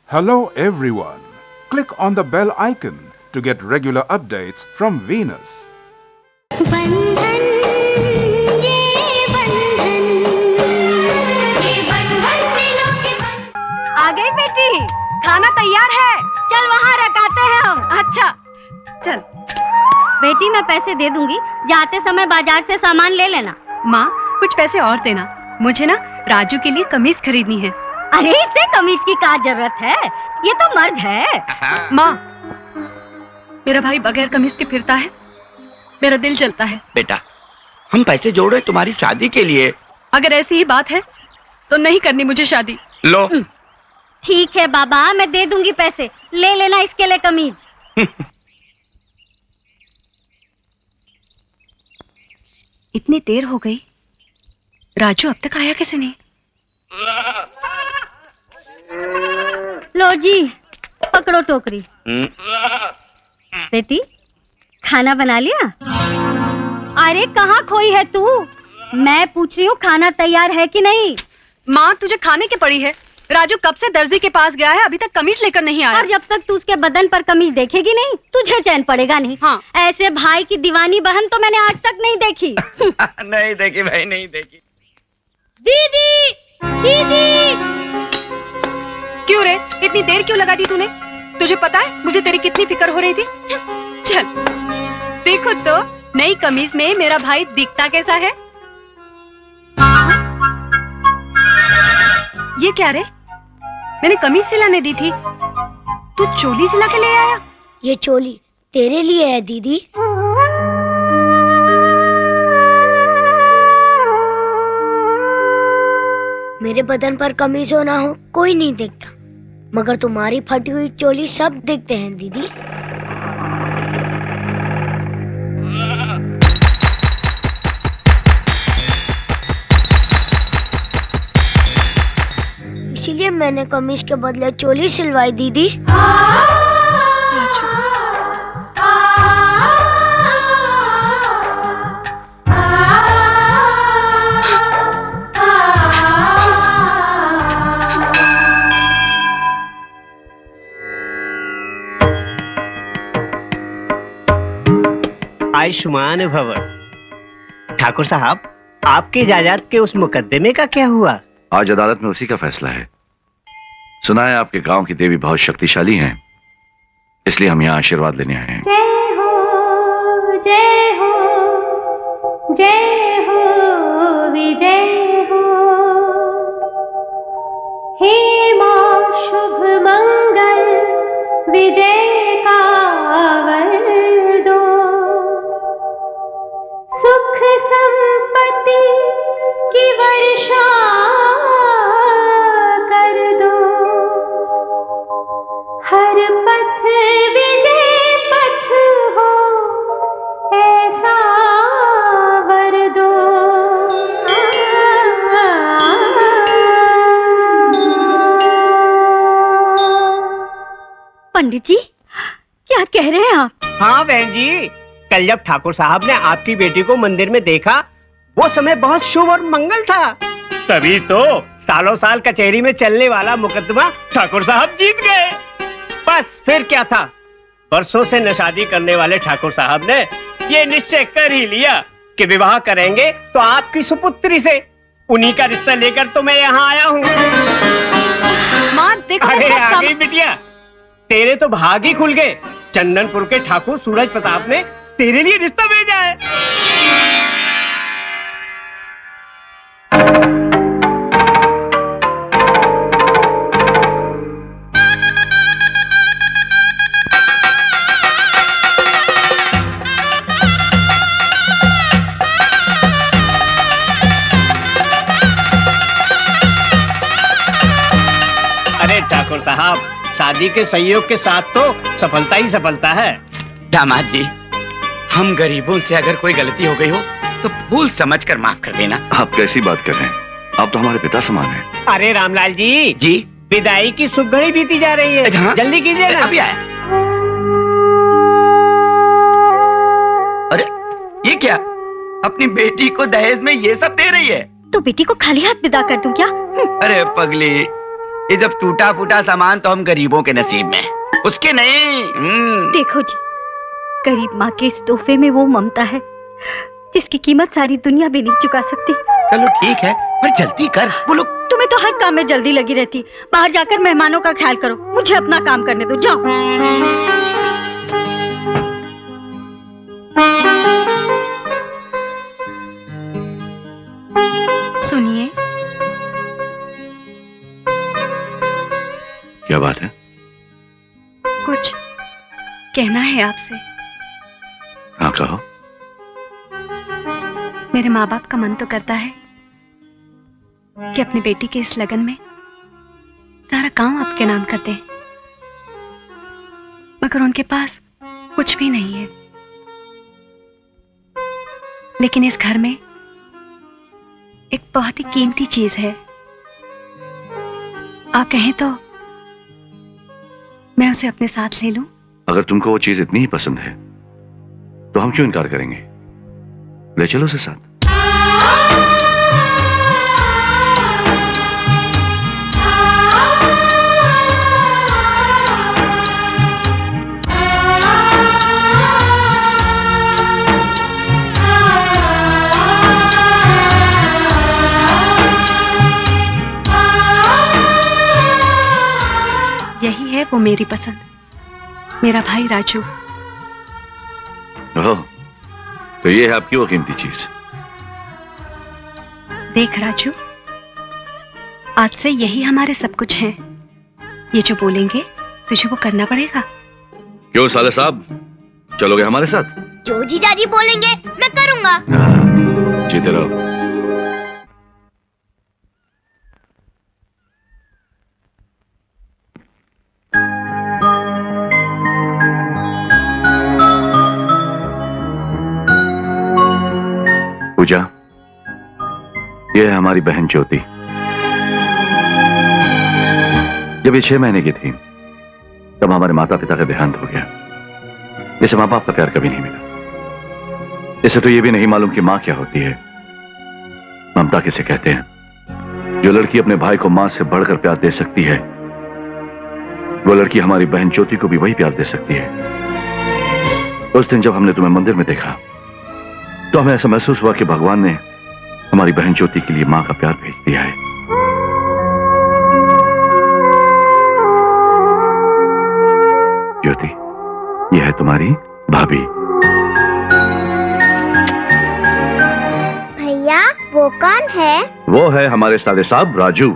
Hello everyone. Click on the bell icon to get regular updates from Venus. बंधन ये बंधन दिलों के बंधन। आ गई बेटी, खाना तैयार है। चल वहाँ रखाते हैं हम। अच्छा चल बेटी, मैं पैसे दे दूंगी, जाते समय बाजार से सामान ले लेना। माँ, कुछ पैसे और देना, मुझे ना राजू के लिए कमीज खरीदनी है। अरे इससे कमीज की क्या जरूरत है, ये तो मर्द है। माँ, मेरा भाई बगैर कमीज के फिरता है, मेरा दिल जलता है। बेटा, हम पैसे जोड़ रहे तुम्हारी शादी के लिए। अगर ऐसी ही बात है तो नहीं करनी मुझे शादी। लो। ठीक है बाबा, मैं दे दूंगी पैसे, ले लेना इसके लिए कमीज। इतनी देर हो गई, राजू अब तक आया कैसे नहीं? लो जी, पकड़ो टोकरी। बेटी, खाना बना लिया? अरे कहाँ खोई है तू? मैं पूछ रही हूँ खाना तैयार है कि नहीं? माँ, तुझे खाने की पड़ी है। राजू कब से दर्जी के पास गया है, अभी तक कमीज लेकर नहीं आया। और जब तक तू उसके बदन पर कमीज देखेगी नहीं, तुझे चैन पड़ेगा नहीं। हाँ। ऐसे भाई की दीवानी बहन तो मैंने आज तक नहीं देखी। नहीं देखी भाई, नहीं देखी। दीदी, दीदी। क्यों रे, इतनी देर क्यों लगा दी तूने? तुझे पता है मुझे तेरी कितनी फिक्र हो रही थी। चल देखो तो, नई कमीज में मेरा भाई दिखता कैसा है। ये क्या रे, मैंने कमीज सिलाने दी थी, तू चोली सिला के ले आया। ये चोली तेरे लिए है दीदी। मेरे बदन पर कमीज हो ना हो कोई नहीं देखता, मगर तुम्हारी फटी हुई चोली सब देखते हैं दीदी। इसीलिए मैंने कमीज के बदले चोली सिलवाई दीदी। आयुष्मान भव। ठाकुर साहब, आपकी जायदाद के उस मुकदमे का क्या हुआ? आज अदालत में उसी का फैसला है। सुना है आपके गांव की देवी बहुत शक्तिशाली हैं, इसलिए हम यहाँ आशीर्वाद लेने आए हैं। जय हो, जय हो, जय हो, विजय हो। हे मां शुभ मंगल, विजय का वर दो। सुख संपत्ति की वर्षा कर दो। हर पथ विजय पथ हो, ऐसा वर दो। पंडित जी, क्या कह रहे हैं आप? हाँ बहन जी, कल जब ठाकुर साहब ने आपकी बेटी को मंदिर में देखा, वो समय बहुत शुभ और मंगल था। तभी तो सालों साल कचहरी में चलने वाला मुकदमा ठाकुर साहब जीत गए। बस फिर क्या था, बरसों से नशादी करने वाले ठाकुर साहब ने ये निश्चय कर ही लिया कि विवाह करेंगे तो आपकी सुपुत्री से। उन्हीं का रिश्ता लेकर तो मैं यहाँ आया हूँ। माँ देखो, अरे सब आ गई बिटिया, तेरे तो भाग ही खुल गए। चंदनपुर के ठाकुर सूरज प्रताप ने तेरे लिए रिश्ता भेजा है। अरे ठाकुर साहब, शादी के सहयोग के साथ तो सफलता ही सफलता है। दामाद जी, हम गरीबों से अगर कोई गलती हो गई हो तो भूल समझकर माफ कर देना। आप कैसी बात कर रहे हैं? आप तो हमारे पिता समान हैं। अरे रामलाल जी, जी विदाई की शुभ घड़ी बीती जा रही है। हाँ? जल्दी कीजिए ना। अभी आया। अरे ये क्या, अपनी बेटी को दहेज में ये सब दे रही है? तो बेटी को खाली हाथ विदा कर दूं क्या? अरे पगली, ये जब टूटा फूटा सामान तो हम गरीबों के नसीब में, उसके नहीं। देखो जी, गरीब माँ के इस तोहफे में वो ममता है जिसकी कीमत सारी दुनिया भी नहीं चुका सकती। चलो ठीक है, पर जल्दी कर। बोलो। तुम्हें तो हर काम में जल्दी लगी रहती। बाहर जाकर मेहमानों का ख्याल करो, मुझे अपना काम करने दो। जाओ। सुनिए। क्या बात है? कुछ कहना है आपसे। हाँ कहो। मेरे माँ बाप का मन तो करता है कि अपनी बेटी के इस लगन में सारा काम आपके नाम कर दें, मगर उनके पास कुछ भी नहीं है। लेकिन इस घर में एक बहुत ही कीमती चीज है। आप कहें तो मैं उसे अपने साथ ले लूं? अगर तुमको वो चीज इतनी ही पसंद है तो हम क्यों इनकार करेंगे? ले चलो उसे साथ। यही है वो मेरी पसंद, मेरा भाई राजू। ओह, तो ये है आपकी वो कीमती चीज। देख राजू, आज से यही हमारे सब कुछ है। ये जो बोलेंगे तुझे वो करना पड़ेगा। क्यों साले साहब, चलोगे हमारे साथ? जो जीजाजी बोलेंगे मैं करूंगा। हाँ, जीते रहो। पूजा, ये है हमारी बहन ज्योति। जब ये 6 महीने की थी तब हमारे माता पिता का देहांत हो गया। जैसे माँ बाप का प्यार कभी नहीं मिला। इसे तो ये भी नहीं मालूम कि माँ क्या होती है, ममता किसे कहते हैं। जो लड़की अपने भाई को माँ से बढ़कर प्यार दे सकती है, वो लड़की हमारी बहन ज्योति को भी वही प्यार दे सकती है। उस दिन जब हमने तुम्हें मंदिर में देखा तो हमें ऐसा महसूस हुआ कि भगवान ने हमारी बहन ज्योति के लिए मां का प्यार भेज दिया है। ज्योति, यह है तुम्हारी भाभी। भैया वो कौन है? वो है हमारे साले साहब राजू।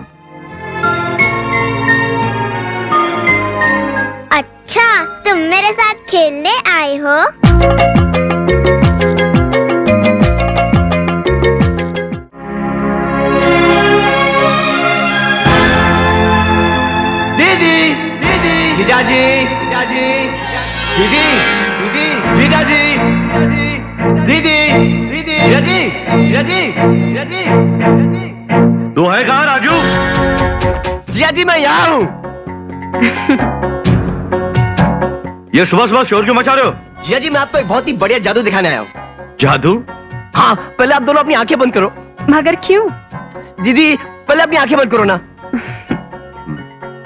अच्छा, तुम मेरे साथ खेलने आए हो? जीजाजी, जीजाजी, दीदी, दीदी, जीजाजी, दीदी, दीदी, जीजाजी, जीजाजी, जीजाजी, जीजाजी। तू है कहाँ राजू? जीजाजी मैं यहाँ हूँ। ये सुबह सुबह शोर क्यों मचा रहे हो? जीजाजी मैं आपको एक बहुत ही बढ़िया जादू दिखाने आया हूँ। जादू? हाँ, पहले आप दोनों अपनी आंखें बंद करो। मगर क्यों? दीदी पहले अपनी आंखें बंद करो ना।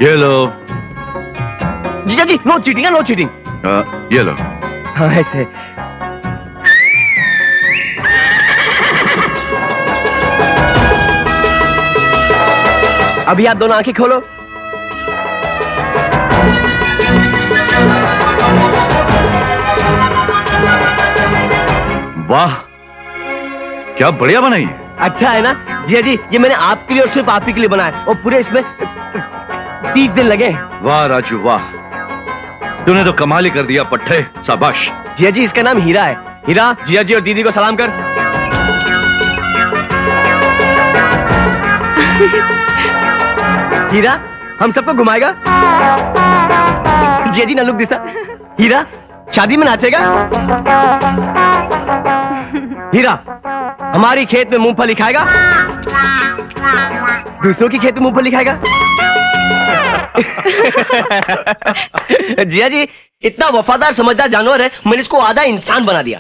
ये लो। जीजाजी नो चीटिंग, नो चीटिंग। ये लो। हाँ ऐसे। अभी आप दोनों आंखें खोलो। वाह, क्या बढ़िया बनाई है। अच्छा है ना जीजाजी, ये मैंने आपके लिए और सिर्फ आप ही के लिए बनाया, और पूरे इसमें 30 दिन लगे। वाह राजू वाह, तूने तो कमाल ही कर दिया पट्टे, शाबाश। जीजाजी इसका नाम हीरा है। हीरा, जीजाजी और दीदी को सलाम कर। हीरा हम सबको घुमाएगा। जीजाजी नल्लुक दिशा। हीरा शादी में नाचेगा। हीरा हमारी खेत में मूंगफली खाएगा, दूसरों की खेत में मूंगफली खाएगा। जिया जी इतना वफादार समझदार जानवर है, मैंने इसको आधा इंसान बना दिया।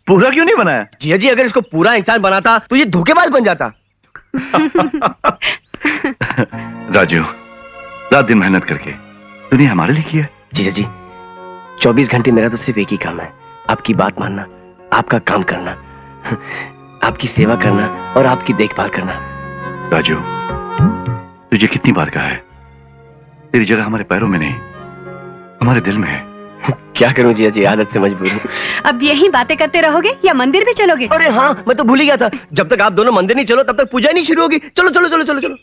पूरा क्यों नहीं बनाया? जिया जी अगर इसको पूरा इंसान बनाता तो ये धोखेबाज बन जाता। राजू, रात दिन मेहनत करके तूने हमारे लिए किया। जीजा जी 24 घंटे मेरा तो सिर्फ एक ही काम है, आपकी बात मानना, आपका काम करना, आपकी सेवा करना और आपकी देखभाल करना। राजू, तुझे कितनी बार कहा है, तेरी जगह हमारे पैरों में नहीं हमारे दिल में है। क्या करूं जीजा जी, आदत से मजबूर हूं। अब यही बातें करते रहोगे या मंदिर भी चलोगे? अरे हाँ, मैं तो भूल ही गया था, जब तक आप दोनों मंदिर नहीं चलो तब तक पूजा नहीं शुरू होगी। चलो चलो चलो चलो चलो।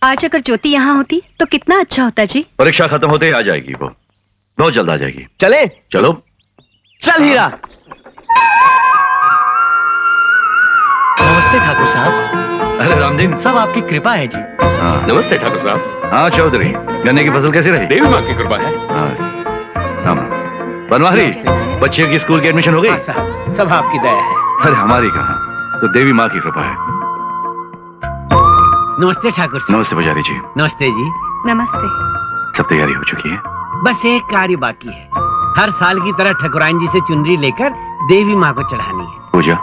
आज अगर ज्योति यहाँ होती तो कितना अच्छा होता जी। परीक्षा खत्म होते ही आ जाएगी, वो बहुत जल्द आ जाएगी। चले? चलो। चल हीरा। नमस्ते ठाकुर साहब। अरे रामदीन, सब आपकी कृपा है जी। हाँ। नमस्ते ठाकुर साहब। हाँ चौधरी, गन्ने की फसल कैसी रही? देवी माँ की कृपा है। हाँ। बनवारी, बच्चे की स्कूल की एडमिशन हो गई? हाँ साहब, सब आपकी दया है। अरे हमारी कहाँ, तो देवी माँ की कृपा है। नमस्ते ठाकुर साहब। नमस्ते पुजारी जी। नमस्ते जी। नमस्ते। सब तैयारी हो चुकी है? बस एक कार्य बाकी है, हर साल की तरह ठकुराइन जी से चुनरी लेकर देवी माँ को चढ़ानी है। पूजा?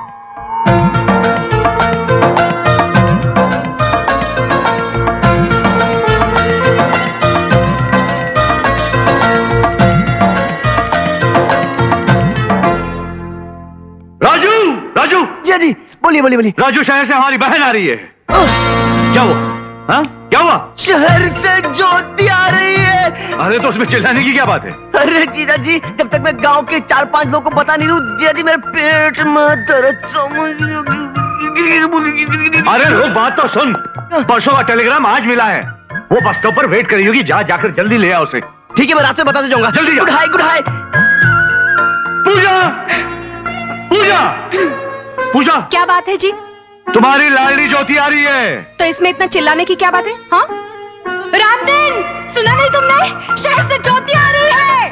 राजू, राजू जी जी, बोलिए बोलिए बोलिए। राजू, शहर से हमारी बहन आ रही है। क्या हुआ? हाँ, क्या हुआ? शहर से ज्योति आ रही है। अरे तो उसमें चिल्लाने की क्या बात है? अरे जीजा जी, जब तक मैं गांव के 4-5 लोगों को बता नहीं दूं, जीजा जी मेरे पेट में दर्द समझ। अरे रुक, बात तो सुन। परसों का टेलीग्राम आज मिला है, वो बस स्टॉप पर वेट कर रही होगी, जाकर जल्दी ले आओ उसे। ठीक है, मैं रास्ते बताते जाऊंगा। जल्दी गुड हाय, गुड हाय। पूजा, पूजा, पूजा, क्या बात है जी? तुम्हारी लाडली ज्योति आ रही है। तो इसमें इतना चिल्लाने की क्या बात है? हाँ, रामदीन, सुना नहीं तुमने? शहर से ज्योति आ रही है।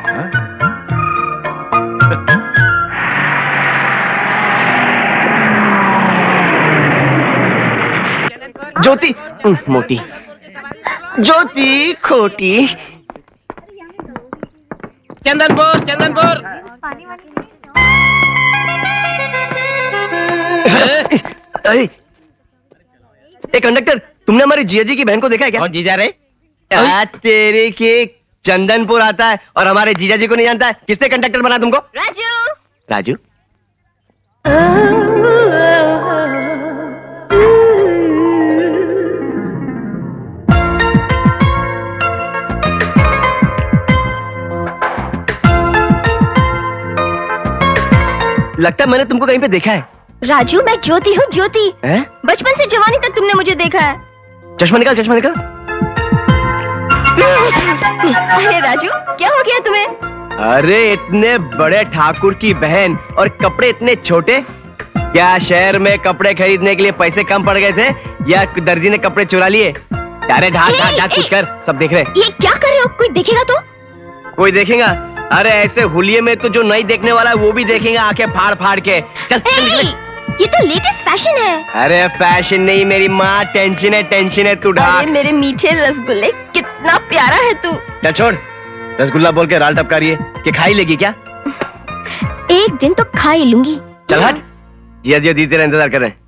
ज्योति मोटी, ज्योति खोटी। चंदनपुर, चंदनपुर। अरे कंडक्टर, तुमने हमारी जीजा जी की बहन को देखा है क्या? कौन जीजा रे? तेरे के चंदनपुर आता है और हमारे जीजा जी को नहीं जानता है। किसने कंडक्टर बना तुमको? राजू। राजू? लगता है मैंने तुमको कहीं पे देखा है। राजू, मैं ज्योति हूँ, ज्योति। बचपन से जवानी तक तुमने मुझे देखा है। चश्मा निकाल, चश्मा निकाल। अरे राजू, क्या हो गया तुम्हें? अरे इतने बड़े ठाकुर की बहन और कपड़े इतने छोटे। क्या शहर में कपड़े खरीदने के लिए पैसे कम पड़ गए थे या दर्जी ने कपड़े चुरा लिए? अरे ढाक ढाक ढाक कुछ कर, सब देख रहे। ये क्या कर रहे हो? कोई देखेगा तो? कोई देखेगा? अरे ऐसे हुलिये में तो जो नहीं देखने वाला है वो भी देखेगा आंखें फाड़ फाड़ के। चल, चल, ये तो लेटेस्ट फैशन है। अरे फैशन नहीं मेरी माँ, टेंशन है, टेंशन है। तू ढाक। अरे मेरे मीठे रसगुल्ले, कितना प्यारा है तू। चल छोड़, रसगुल्ला बोल के राल टपका रही है कि खाई लेगी क्या? एक दिन तो खा ही लूंगी। चल हट, जिया जिया दी तेरा इंतजार कर रहे हैं।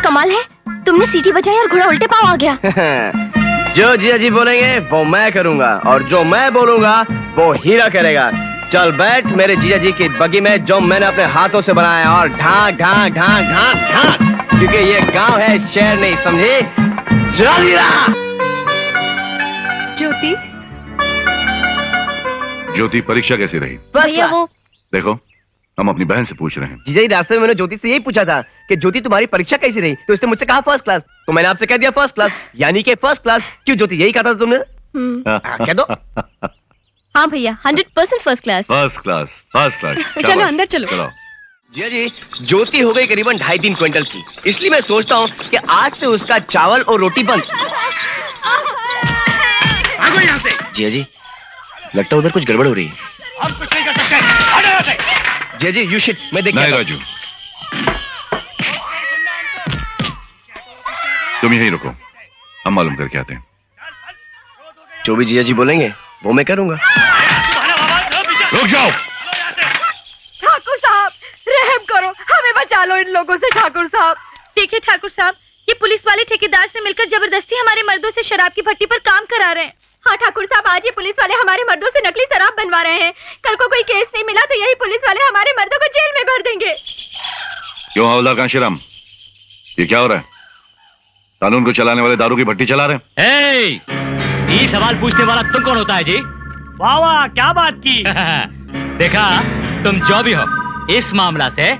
कमाल है, तुमने सीटी बजाई और घोड़ा उल्टे पांव आ गया। जो जिया जी बोलेंगे वो मैं करूंगा और जो मैं बोलूंगा वो हीरा करेगा। चल बैठ मेरे जिया जी की बगी में, जो मैंने अपने हाथों से बनाया है, और ढांक ढांक ढांक ढांक ढांक, क्योंकि ये गांव है, शहर नहीं, समझे? चल हीरा। ज्योति, ज्योति, परीक्षा कैसी रही? भैया वो देखो, हम अपनी बहन से पूछ रहे हैं। जीजा जी, रास्ते में मैंने ज्योति से यही पूछा था कि ज्योति तुम्हारी परीक्षा कैसी रही, तो उसने मुझसे कहा फर्स्ट क्लास, तो मैंने आपसे कह दिया फर्स्ट क्लास, यानी कि फर्स्ट क्लास। क्यों ज्योति, यही कहा था तुमने? कह दो। हाँ भैया, 100% first class. First class, first class. चलो अंदर चलो। जिया जी, ज्योति हो गई करीबन 2.5-3 क्विंटल की, इसलिए मैं सोचता हूँ कि आज से उसका चावल और रोटी बंद। भागो यहाँ से। जिया जी, लगता है उधर कुछ गड़बड़ हो रही है। हम कुछ नहीं कर सकते, हटो यहाँ से। जिया जी, यू शिट, मैं देख नहीं राजू, तुम यहीं रुको, हम मालूम करके आते हैं। जो भी जिया जी बोलेंगे वो मैं करूंगा। रुक जाओ। ठाकुर साहब, रहम करो, हमें बचा लो इन लोगों से ठाकुर साहब। देखिए ठाकुर साहब, ये पुलिस वाले ठेकेदार से मिलकर जबरदस्ती हमारे मर्दों से शराब की भट्टी पर काम करा रहे हैं। हाँ ठाकुर साहब, आज ये पुलिस वाले हमारे मर्दों से नकली शराब बनवा रहे हैं। कल को कोई केस नहीं मिला तो यही पुलिस वाले हमारे मर्दों को जेल में भर देंगे। क्यों हवलदार कांशीराम, ये क्या हो रहा है? कानून को चलाने वाले दारू की भट्टी चला रहे हैं? ये सवाल पूछने वाला तुम कौन होता है जी? वाह वाह, क्या बात की। देखा, तुम जो भी हो इस मामला से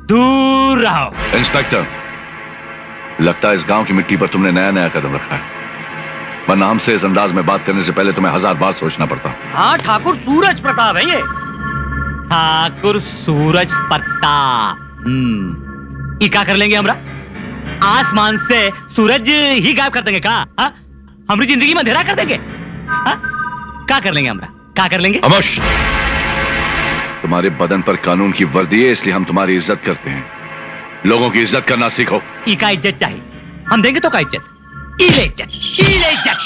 दूर रहो। इंस्पेक्टर, लगता है इस गांव की मिट्टी पर तुमने नया नया कदम रखा है, वरना हमसे इस अंदाज में बात करने से पहले तुम्हें 1000 बार सोचना पड़ता। हाँ, ठाकुर सूरज प्रताप है ये। ठाकुर सूरज प्रताप। ये क्या कर लेंगे हमरा? आसमान से सूरज ही गायब कर देंगे का? हमारी जिंदगी में अंधेरा कर देंगे? क्या कर लेंगे हमरा? क्या कर लेंगे? अमश, तुम्हारे बदन पर कानून की वर्दी है, इसलिए हम तुम्हारी इज्जत करते हैं। लोगों की इज्जत करना सीखो। ई का इज्जत चाहिए, हम देंगे तो का इज्जत। इले इज्जत, इले इज्जत।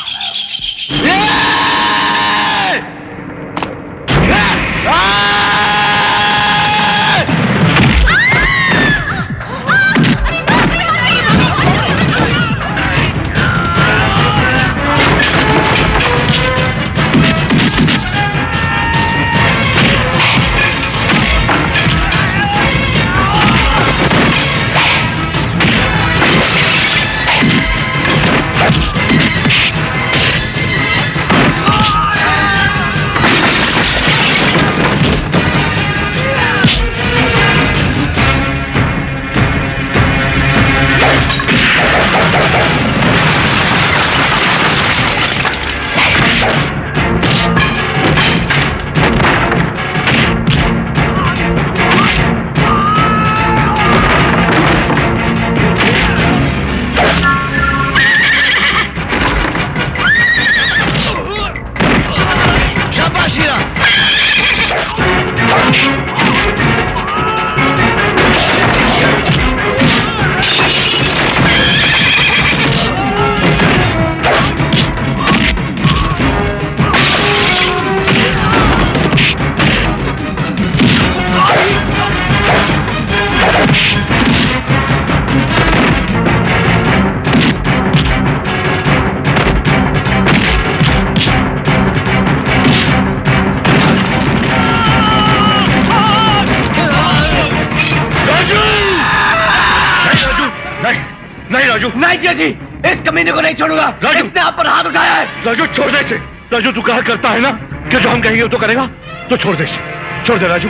जी, इस कमीने को नहीं छोड़ूंगा। राजू, इसने आप पर हाथ उठाया है। राजू, छोड़ दे इसे। राजू, तू कहा करता है ना कि जो हम कहेंगे वो तो करेगा, तो छोड़ दे इसे। छोड़ दे राजू।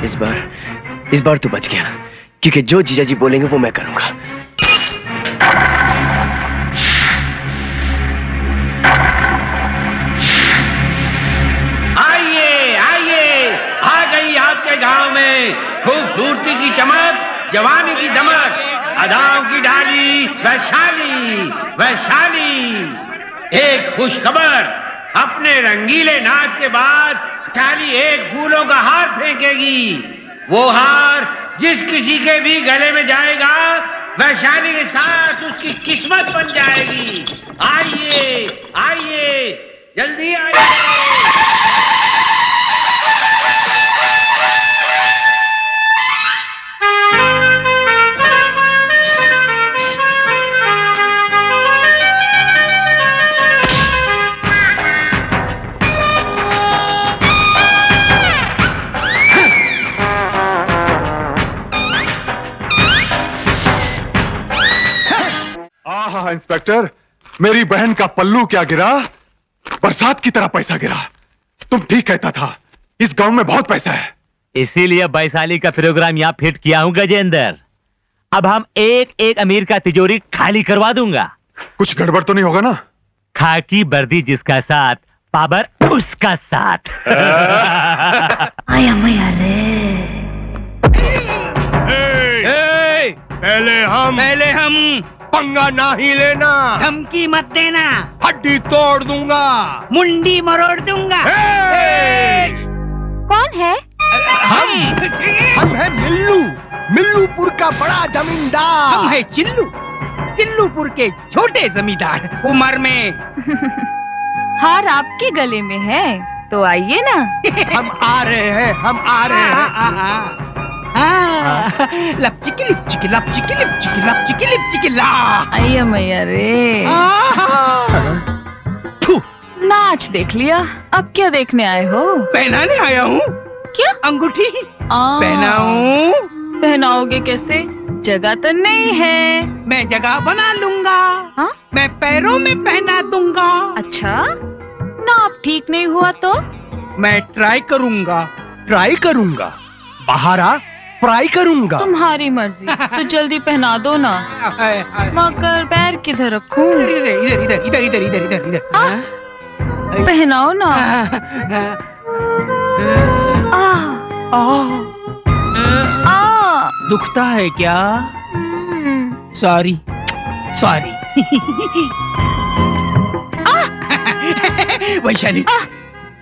इस बार तू बच गया, क्योंकि जो जीजा जी बोलेंगे वो मैं करूंगा। आइए आइए, आ गई आपके गांव में खूबसूरती की चमक, जवानी की दमक, अदाओं की डाली, वैशाली वैशाली। एक खुशखबर, अपने रंगीले नाच के बाद वैशाली एक फूलों का हार फेंकेगी। वो हार जिस किसी के भी गले में जाएगा, वैशाली के साथ उसकी किस्मत बन जाएगी। आइए आइए, जल्दी आइए। इंस्पेक्टर, मेरी बहन का पल्लू क्या गिरा, बरसात की तरह पैसा गिरा। तुम ठीक कहता था, इस गांव में बहुत पैसा है। इसीलिए वैशाली का प्रोग्राम यहाँ फिट किया हूँ गजेंद्र। अब हम एक एक अमीर का तिजोरी खाली करवा दूंगा। कुछ गड़बड़ तो नहीं होगा ना? खाकी वर्दी जिसका साथ, पावर उसका साथ। आया मैया रे। पहले हम पंगा ना ही लेना, धमकी मत देना, हड्डी तोड़ दूंगा, मुंडी मरोड़ दूंगा। कौन है? हम है मिल्लू, मिल्लूपुर का बड़ा जमींदार। हम है चिल्लू, चिल्लूपुर के छोटे जमींदार। उम्र में हार आपके गले में है, तो आइए ना। हम आ रहे हैं, हम आ रहे हैं। लपचिकी लिपचिकी लपचिकी लिपचिकी लपचिकी लिपचिकी ला। आइए मैया रे। नाच देख लिया, अब क्या देखने आए हो? पहनाने आया हूँ। क्या? अंगूठी पहनाऊं? पहनाओगे कैसे? जगह तो नहीं है। मैं जगह बना लूंगा। हाँ? मैं पैरों में पहना दूंगा। अच्छा, नाप ठीक नहीं हुआ तो? मैं ट्राई करूंगा। ट्राई करूंगा? बाहर आ, फ्राई करूंगा। तुम्हारी मर्जी। तो जल्दी पहना दो ना। मगर पैर किधर रखूं? इधर इधर इधर इधर इधर इधर इधर इधर। पहनाओ ना। दुखता है क्या? Sorry sorry. वैशाली,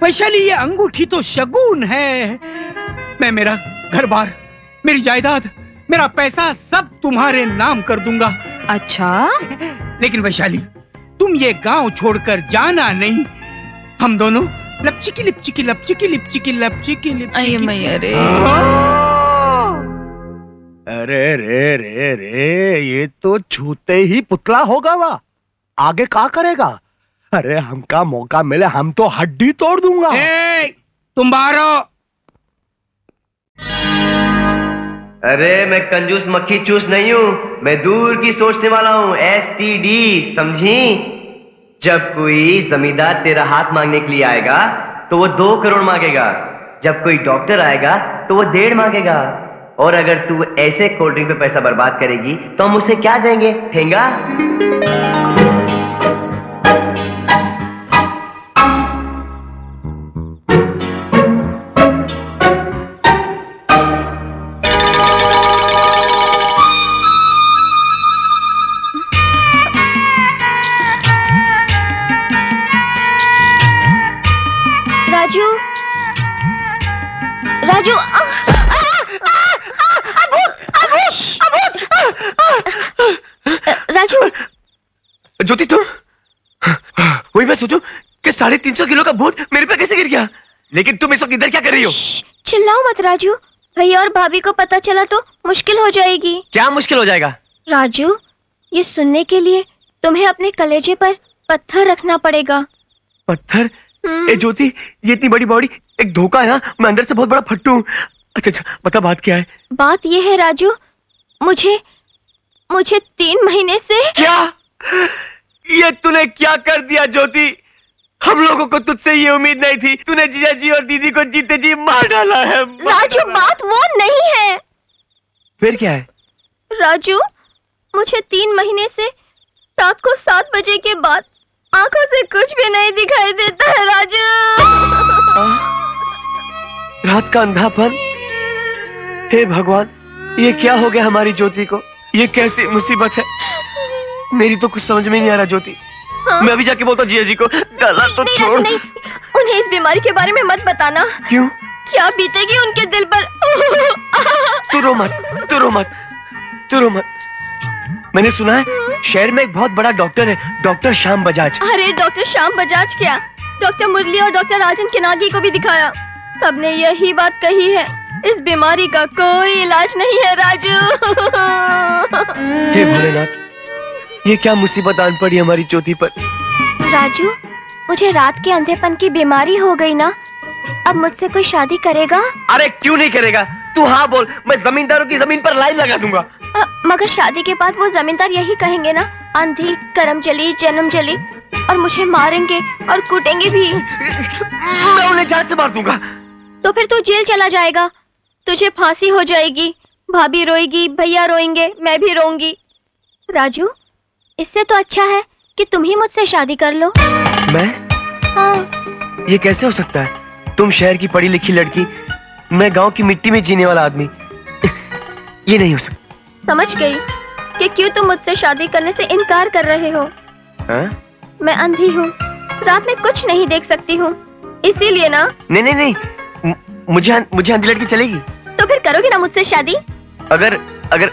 वैशाली, ये अंगूठी तो शगुन है। मैं मेरा घर बार, मेरी जायदाद, मेरा पैसा सब तुम्हारे नाम कर दूंगा। अच्छा? लेकिन वैशाली, तुम ये गांव छोड़कर जाना नहीं। हम दोनों लपचिकी लिपचिकी लपचिकी लिपचिकी लपचिकी लिपचिकी। मैया रे। अरे रे रे रे, ये तो छूते ही पुतला होगा। वह आगे क्या करेगा? अरे हमका मौका मिले हम तो हड्डी तोड़ दूंगा। तुम बाहर हो। अरे मैं कंजूस मक्खी चूस नहीं हूँ, मैं दूर की सोचने वाला हूँ। STD, समझी? जब कोई जमींदार तेरा हाथ मांगने के लिए आएगा तो वो 2 करोड़ मांगेगा। जब कोई डॉक्टर आएगा तो वो 1.5 मांगेगा। और अगर तू ऐसे कोल्ड ड्रिंक पे पैसा बर्बाद करेगी तो हम उसे क्या देंगे? ठेंगा? राजू, राजू, राजू। ज्योति, तुम? वही मैं सोचूं कि 350 किलो का भूत मेरे पे कैसे गिर गया। लेकिन तुम इस वक्त इधर क्या कर रही हो? चिल्लाओ मत राजू, भैया और भाभी को पता चला तो मुश्किल हो जाएगी। क्या मुश्किल हो जाएगा? राजू, ये सुनने के लिए तुम्हें अपने कलेजे पर पत्थर रखना पड़ेगा। पत्थर? ए ज्योति, ये इतनी बड़ी बॉडी एक धोखा है ना। मैं अंदर से बहुत बड़ा फट्टू हूँ। अच्छा, बता बात क्या है? बात ये है राजू, मुझे 3 महीने से। क्या? ये तूने क्या कर दिया ज्योति? हम लोगों को तुझसे ये उम्मीद नहीं थी। तूने जीजा जी और दीदी को जीते जी मार डाला है। राजू, बात वो नहीं है। फिर क्या है? राजू, मुझे 3 महीने से रात को 7 बजे के बाद आंखों से कुछ भी नहीं दिखाई देता है राजू। रात का अंधापन? हे भगवान, ये क्या हो गया हमारी ज्योति को? ये कैसी मुसीबत है? मेरी तो कुछ समझ में नहीं आ रहा ज्योति। हाँ? मैं अभी जाके बोलता हूँ जीजा जी को। गला तो नहीं, छोड़। नहीं, उन्हें इस बीमारी के बारे में मत बताना। क्यों? क्या बीतेगी उनके दिल पर? तू रो मत, तू रो मत, तू रो मत। मैंने सुना है शहर में एक बहुत बड़ा डॉक्टर है, डॉक्टर श्याम बजाज। अरे डॉक्टर श्याम बजाज क्या, डॉक्टर मुरली और डॉक्टर राजन किनागी को भी दिखाया। सबने यही बात कही है, इस बीमारी का कोई इलाज नहीं है राजू। हे भोलेनाथ, ये क्या मुसीबत आन पड़ी हमारी ज्योति पर। राजू, मुझे रात के अंधेपन की बीमारी हो गई ना। अब मुझसे कोई शादी करेगा? अरे क्यों नहीं करेगा? तू हाँ बोल, मैं जमींदारों की जमीन पर लाइन लगा दूंगा। मगर शादी के बाद वो जमींदार यही कहेंगे ना, अंधी, करम जली, जन्म जली, और मुझे मारेंगे और कूटेंगे भी। मैं उन्हें जान से मार दूंगा। तो फिर तू जेल चला जाएगा, तुझे फांसी हो जाएगी, भाभी रोएगी, भैया रोएंगे, मैं भी रोऊंगी। राजू, इससे तो अच्छा है कि तुम ही मुझसे शादी कर लो। मैं? हाँ। ये कैसे हो सकता है? तुम शहर की पढ़ी लिखी लड़की, मैं गांव की मिट्टी में जीने वाला आदमी। ये नहीं हो सकता। समझ गई कि क्यों तुम मुझसे शादी करने से इनकार कर रहे हो। हाँ? मैं अंधी हूँ, रात में कुछ नहीं देख सकती हूँ, इसीलिए ना। नहीं नहीं नहीं, मुझे अंधी लड़की चलेगी। तो फिर करोगे ना मुझसे शादी? अगर अगर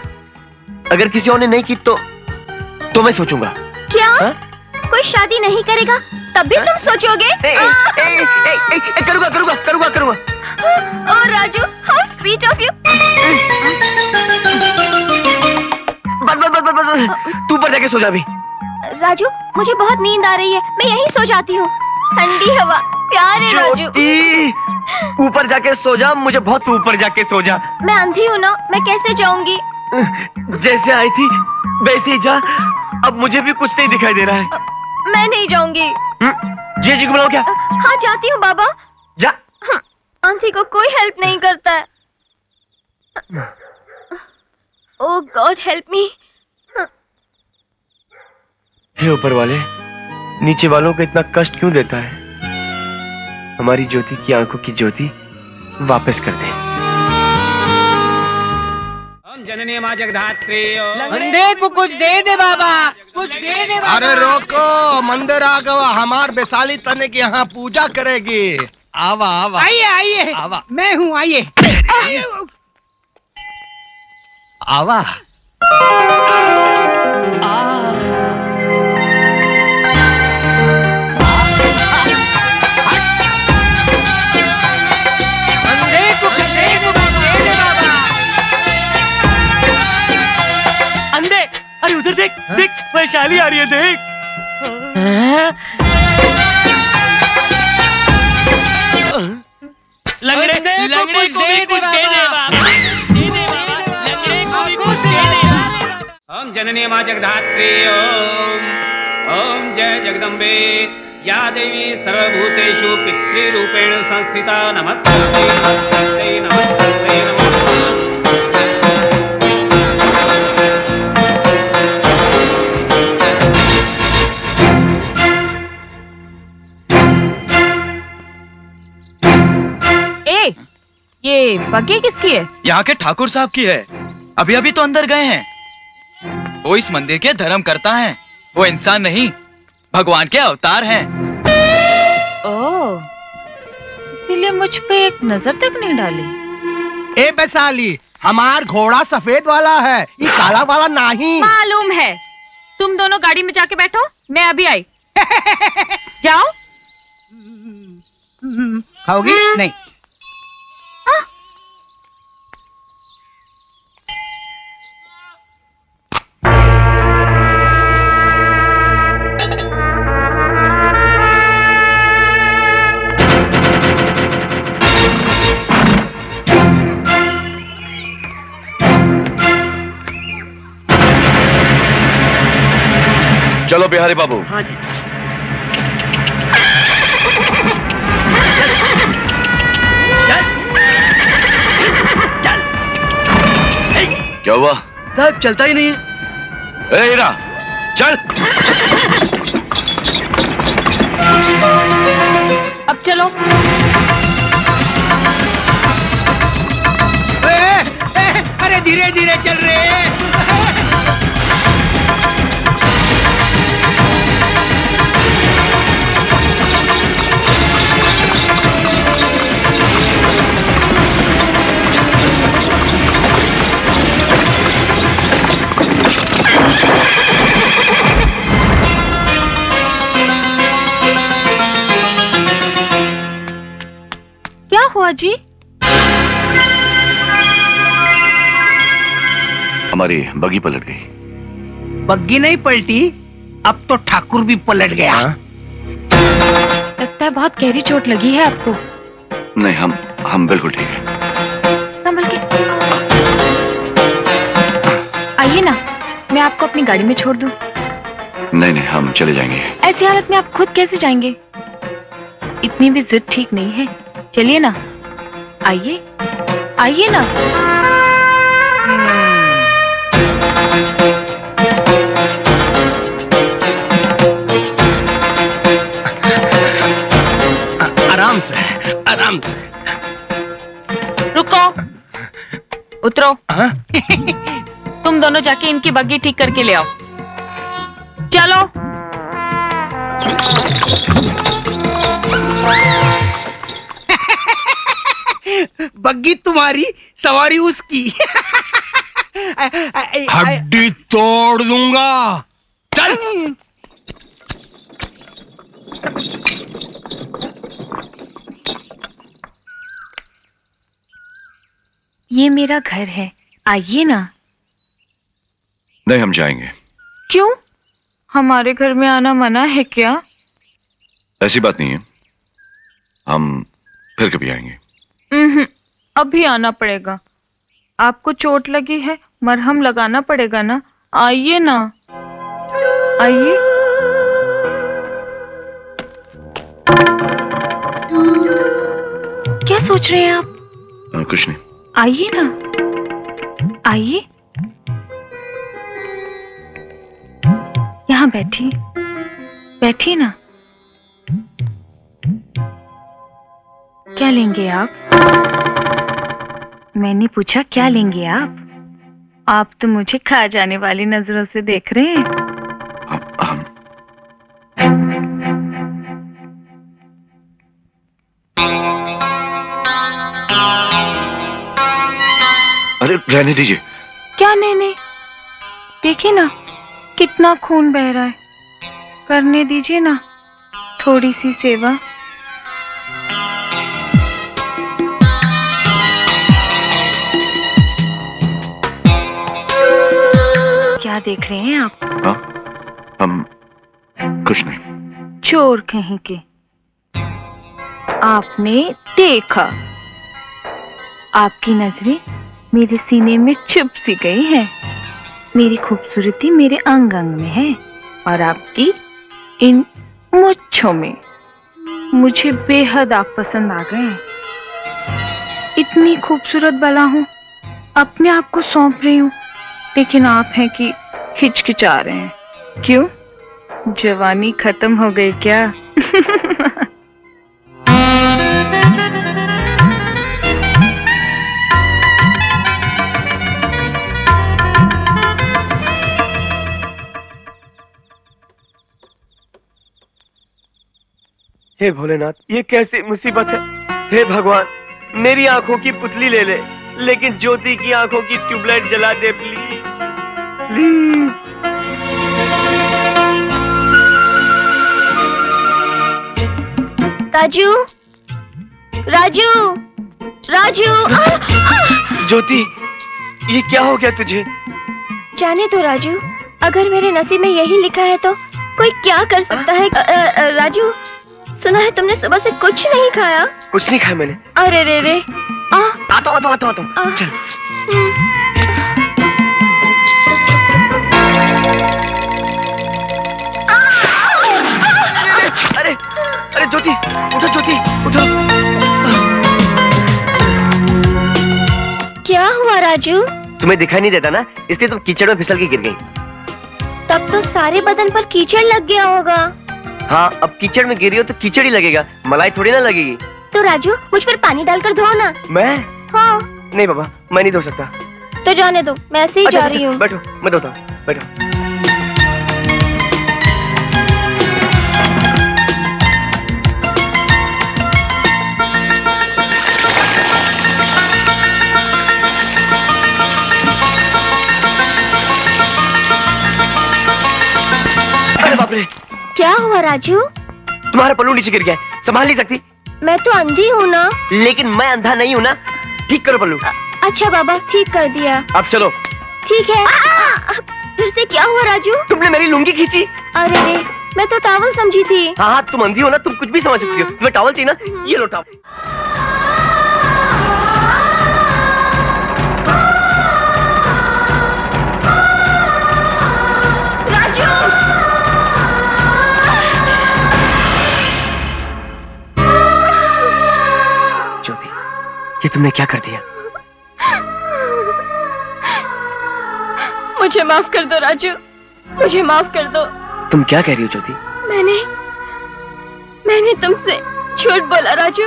अगर किसी और ने नहीं की तो मैं सोचूंगा। क्या? हा? कोई शादी नहीं करेगा तब भी तुम सोचोगे? करूंगा करूंगा करूंगा करूंगा। Oh Raju, how sweet of you. बस बस बस बस बस, तू ऊपर जाके सो जा अभी। राजू, मुझे बहुत नींद आ रही है, मैं यहीं सो जाती हूँ। ठंडी हवा, प्यार है राजू। ज्योति, ऊपर जाके सो जा, मुझे बहुत ऊपर जाके सो जा। मैं अंधी हूँ ना, मैं कैसे जाऊंगी? जैसे आई थी वैसे ही जा, अब मुझे भी कुछ नहीं दिखाई दे रहा है। मैं नहीं जाऊंगी। जी को बुलाओ क्या? हाँ जाती हूँ बाबा। जा। अंधी को कोई हेल्प नहीं करता है। ओह गॉड हेल्प मी। हे ऊपर वाले, नीचे वालों को इतना कष्ट क्यों देता है? हमारी ज्योति की आंखों की ज्योति वापस कर दे। जननी मां जगधात्री। अंधे को कुछ दे दे बाबा, कुछ दे दे बाबा। अरे रोको, मंदिर आ गवा, हमार वैशाली तने की यहाँ पूजा करेगी। आवा आवा, आइए आइए, आवा, मैं हूँ, आइए। आवा। अंधे को कुछ दे दे बाबा। अंधे, अरे उधर देख, देख वैशाली आ रही है, देख। लंगड़े लंगड़े को भी कुछ दे दे बाबा, दे दे बाबा, लंगड़े को भी कुछ दे दे। ओम जननी मां जगधात्री। ओम ओम जय जगदम्बे। या देवी सर्वभूतेषु पितृरूपेण संस्थिता। नमस्ते नमस्ते नमस्ते नमस्ते। ये बग्गी किसकी है? यहाँ के ठाकुर साहब की है। अभी अभी तो अंदर गए हैं। वो इस मंदिर के धर्म करता है। वो इंसान नहीं, भगवान के अवतार हैं। ओह, इसीलिए मुझ पे एक नजर तक नहीं डाली। ए वैशाली, हमार घोड़ा सफेद वाला है, ये काला वाला नहीं। मालूम है। तुम दोनों गाड़ी में जाके बैठो, मैं अभी आई। जाओ। खाओगी? नहीं। चलो बिहारी बाबू। हाँ जी। क्या हुआ? साहब चलता ही नहीं है। ए हीरा, चल। अब चलो। अरे धीरे धीरे चल रहे हैं। क्या हुआ जी? हमारी बग्गी पलट गई। बग्गी नहीं पलटी, अब तो ठाकुर भी पलट गया। लगता है बहुत गहरी चोट लगी है आपको। नहीं, हम बिल्कुल ठीक हैं। संभल के आइए ना, मैं आपको अपनी गाड़ी में छोड़ दूं। नहीं नहीं, हम चले जाएंगे। ऐसी हालत में आप खुद कैसे जाएंगे? इतनी भी जिद ठीक नहीं है। चलिए ना, आइए आइए ना। आराम से, आराम से। रुको, उतरो। तुम दोनों जाके इनकी बग्गी ठीक करके ले आओ। चलो। बग्गी तुम्हारी, सवारी उसकी। हड्डी तोड़ दूंगा। चल। ये मेरा घर है, आइए ना। नहीं, हम जाएंगे। क्यों? हमारे घर में आना मना है क्या? ऐसी बात नहीं है, हम फिर कभी आएंगे। अभी आना पड़ेगा। आपको चोट लगी है, मरहम लगाना पड़ेगा ना। आइए ना, आइए। क्या सोच रहे हैं आप? कुछ नहीं। आइए ना, आइए। यहाँ बैठिए, बैठिए ना। क्या लेंगे आप? मैंने पूछा क्या लेंगे आप? आप तो मुझे खा जाने वाली नजरों से देख रहे हैं। अरे रहने दीजिए। क्या नहीं, देखिए ना कितना खून बह रहा है। करने दीजिए ना थोड़ी सी सेवा। क्या देख रहे हैं आप? हाँ, हम कुछ नहीं। चोर कहीं के। आपने देखा, आपकी नजरें मेरे सीने में छुप सी गई है। मेरी खूबसूरती मेरे अंग अंग में है और आपकी इन मुच्छों में। मुझे बेहद आप पसंद आ गए हैं। इतनी खूबसूरत बला हूं, अपने आप को सौंप रही हूं, लेकिन आप हैं कि हिचकिचा रहे हैं। क्यों? जवानी खत्म हो गई क्या? हे भोलेनाथ, ये कैसी मुसीबत है। हे भगवान, मेरी आंखों की पुतली ले ले, लेकिन ज्योति की आंखों की ट्यूबलाइट जला दे प्लीज, प्लीज। राजू, राजू, राजू। ज्योति, ये क्या हो गया तुझे? जाने दो राजू, अगर मेरे नसीब में यही लिखा है तो कोई क्या कर सकता है। राजू, सुना है तुमने सुबह से कुछ नहीं खाया? कुछ नहीं खाया मैंने। अरे रे रे। आता हूँ। चल। अरे अरे ज्योति, उठो ज्योति, उठो। क्या हुआ राजू? तुम्हें दिखाई नहीं देता ना, इसलिए तुम कीचड़ में फिसल के गिर गई। तब तो सारे बदन पर कीचड़ लग गया होगा। हाँ, अब कीचड़ में गिरी हो तो कीचड़ ही लगेगा, मलाई थोड़ी ना लगेगी। तो राजू, मुझ पर पानी डालकर धो ना। मैं? हाँ। नहीं बाबा, मैं नहीं धो सकता। तो जाने दो, मैं ऐसे ही जा रही हूँ। बैठो, मैं धोता हूँ, बैठो। अरे बाप रे! क्या हुआ राजू? तुम्हारा पल्लू नीचे गिर गया है, संभाल नहीं सकती? मैं तो अंधी हूँ ना। लेकिन मैं अंधा नहीं हूँ ना। ठीक करो पल्लू। अच्छा बाबा, ठीक कर दिया। अब चलो। ठीक है। फिर से क्या हुआ राजू? तुमने मेरी लुंगी खींची। अरे रे, मैं तो टॉवल समझी थी। हाँ, तुम अंधी हो ना, तुम कुछ भी समझ सकती हो। तुम्हें टॉवल चाहिए ना, ये लो टॉवल। ज्योति, ये तुमने क्या कर दिया? मुझे माफ कर दो राजू, मुझे माफ कर दो। तुम क्या कह रही हो ज्योति? मैंने तुमसे झूठ बोला राजू।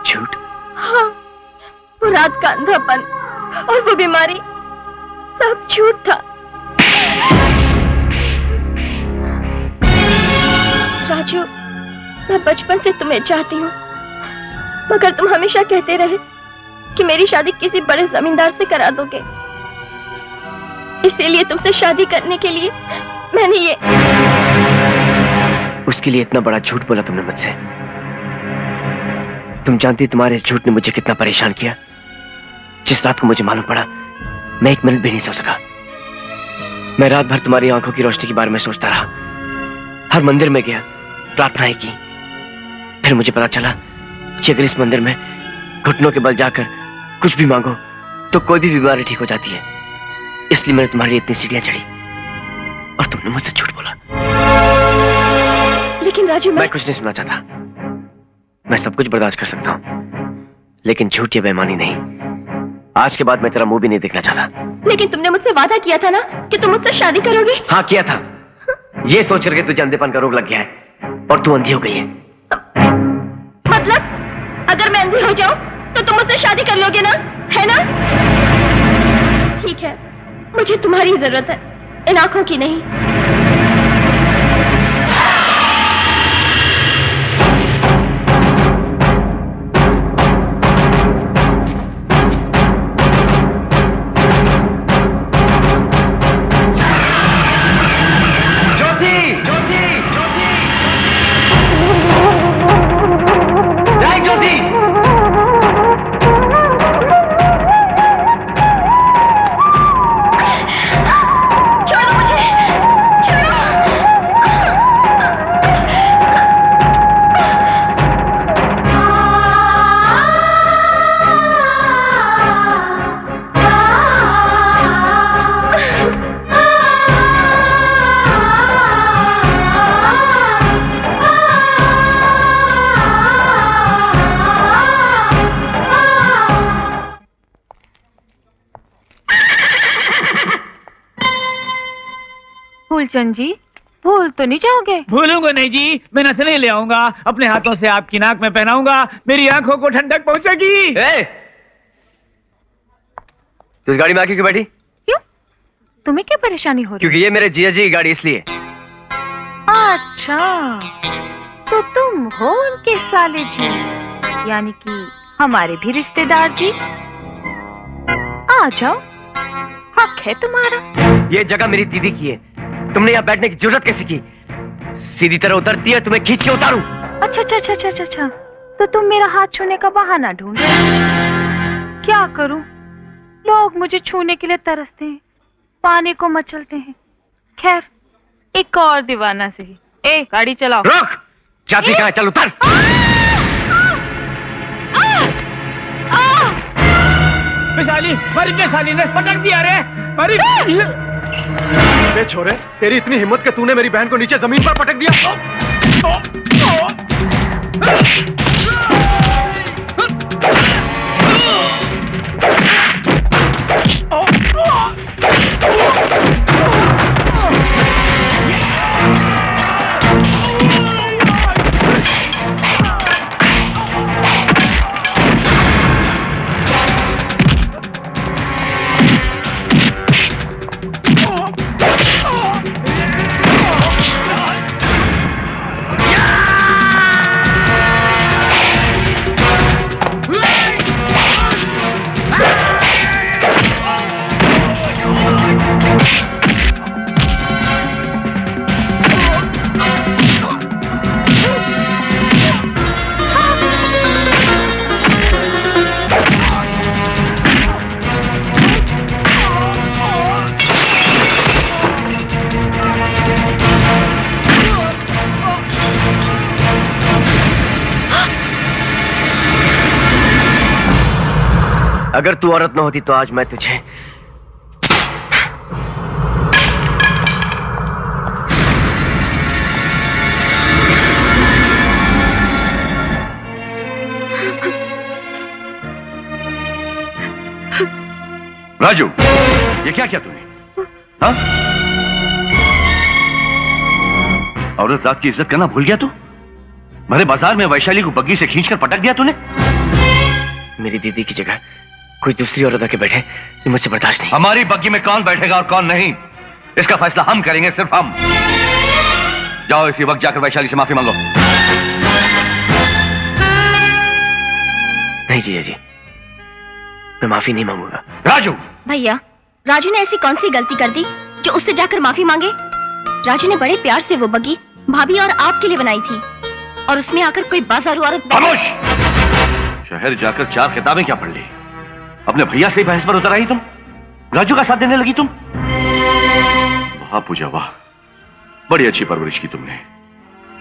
झूठ? हाँ, वो रात का अंधापन और वो बीमारी सब झूठ था। राजू, मैं बचपन से तुम्हें चाहती हूँ, मगर तुम हमेशा कहते रहे कि मेरी शादी किसी बड़े जमींदार से करा दोगे। इसीलिए तुमसे शादी करने के लिए मैंने ये उसके लिए इतना बड़ा झूठ बोला तुमने मुझसे। तुम जानती तुम्हारे इस झूठ ने मुझे कितना परेशान किया। जिस रात को मुझे मालूम पड़ा, मैं 1 मिनट भी नहीं सो सका। मैं रात भर तुम्हारी आंखों की रोशनी के बारे में सोचता रहा। हर मंदिर में गया, प्रार्थनाएं की। फिर मुझे पता चला कि अगर इस मंदिर में घुटनों के बल जाकर कुछ भी मांगो तो कोई भी बीमारी ठीक हो जाती है। इसलिए मैंने तुम्हारे लिए इतनी सीढ़ियां चढ़ी और तुमने मुझसे झूठ बोला। लेकिन राजू, मैं कुछ नहीं सुनना चाहता। मैं सब कुछ बर्दाश्त कर सकता हूं, लेकिन झूठ या बेईमानी नहीं। आज के बाद मैं तेरा मुंह भी नहीं देखना चाहता। लेकिन तुमने मुझसे वादा किया था ना कि तुम मुझसे शादी करोगे। हाँ किया था। ये सोच करके तुझे अंधेपन का रोग लग गया है और तू अंधी हो गई है। मतलब अगर मैं अंधी हो जाऊं तो तुम मुझसे शादी कर लोगे ना, है ना? ठीक है, मुझे तुम्हारी जरूरत है, इन आंखों की नहीं। फूलचंद जी, भूल तो नहीं जाओगे? भूलूंगा नहीं जी, मैं नथनी ले आऊंगा, अपने हाथों से आपकी नाक में पहनाऊंगा, मेरी आंखों को ठंडक पहुंचेगी। तू इस गाड़ी में आके क्यों बैठी? क्यों? तुम्हें क्या परेशानी हो रही? क्योंकि ये मेरे जीजा जी की गाड़ी, इसलिए। अच्छा, तो तुम हो उनके साले जी, यानी कि हमारे भी रिश्तेदार जी। आ जाओ, हक है तुम्हारा। ये जगह मेरी दीदी की है, तुमने यहाँ बैठने की जरूरत कैसे की? सीधी तरह उतरती है, तुम्हें खींच के उतारूं। अच्छा अच्छा अच्छा अच्छा अच्छा, तो तुम मेरा हाथ छूने का बहाना ढूंढ रहे हो। क्या करूं, लोग मुझे छूने के लिए तरसते हैं, पानी को मचलते हैं। खैर, एक और दीवाना सही। ए, गाड़ी चलाओ। रुक, जाती कहाँ? चल उतर। वैशाली, मरी वैशाली ने पकड़ दिया रे, मरी। बे छोरे, तेरी इतनी हिम्मत कि तूने मेरी बहन को नीचे जमीन पर पटक दिया। अगर तू औरत न होती तो आज मैं तुझे राजू, ये क्या किया तूने? हाँ? औरत जात की इज्जत करना भूल गया तू? मेरे बाजार में वैशाली को बग्गी से खींचकर पटक दिया तूने। मेरी दीदी की जगह कोई दूसरी औरत आके बैठे, ये मुझसे बर्दाश्त नहीं। हमारी बग्गी में कौन बैठेगा और कौन नहीं, इसका फैसला हम करेंगे, सिर्फ हम। जाओ इसी वक्त जाकर वैशाली से माफी मांगो। नहीं जीजा जी, मैं माफी नहीं मांगूंगा। राजू! भैया, राजू ने ऐसी कौन सी गलती कर दी जो उससे जाकर माफी मांगे? राजू ने बड़े प्यार से वो बग्गी भाभी और आपके लिए बनाई थी, और उसमें आकर कोई बाजारू औरत खामोश! शहर जाकर 4 किताबें क्या पढ़ ली? अपने भैया से ही बहस पर उतर आई तुम? राजू का साथ देने लगी तुम? वाह पूजा वाह, बड़ी अच्छी परवरिश की तुमने।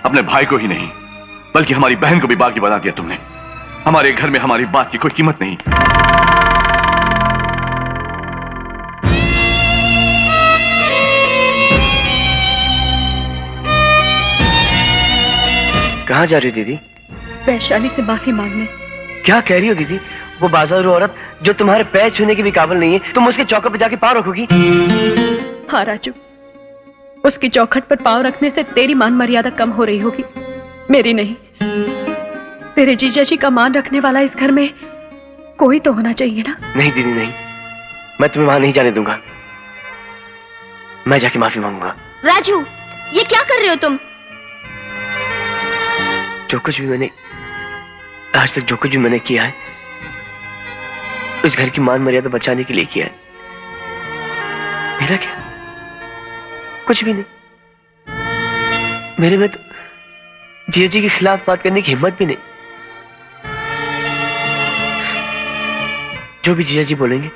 अपने भाई को ही नहीं बल्कि हमारी बहन को भी बागी बना दिया तुमने। हमारे घर में हमारी बात की कोई कीमत नहीं। कहाँ जा रही हो दीदी? वैशाली से माफी मांगने। क्या कह रही हो दीदी? वो बाजारू औरत जो तुम्हारे पैर छूने की भी काबिल नहीं है, तुम उसके चौखट पे जाके पाँव रखोगी? हाँ राजू, उसकी चौखट पर पाँव रखने से तेरी मान मर्यादा कम हो रही होगी, मेरी नहीं। तेरे जीजा जी का मान रखने वाला इस घर में कोई तो होना चाहिए ना। नहीं दीदी नहीं, मैं तुम्हें वहां नहीं जाने दूंगा। मैं जाके माफी मांगूंगा। राजू, ये क्या कर रहे हो तुम? जो कुछ भी मैंने आज तक किया है, इस घर की मान मर्यादा बचाने के लिए किया है। मेरा क्या? कुछ भी नहीं। मेरे में तो जिया जी के खिलाफ बात करने की हिम्मत भी नहीं। जो भी जिया जी बोलेंगे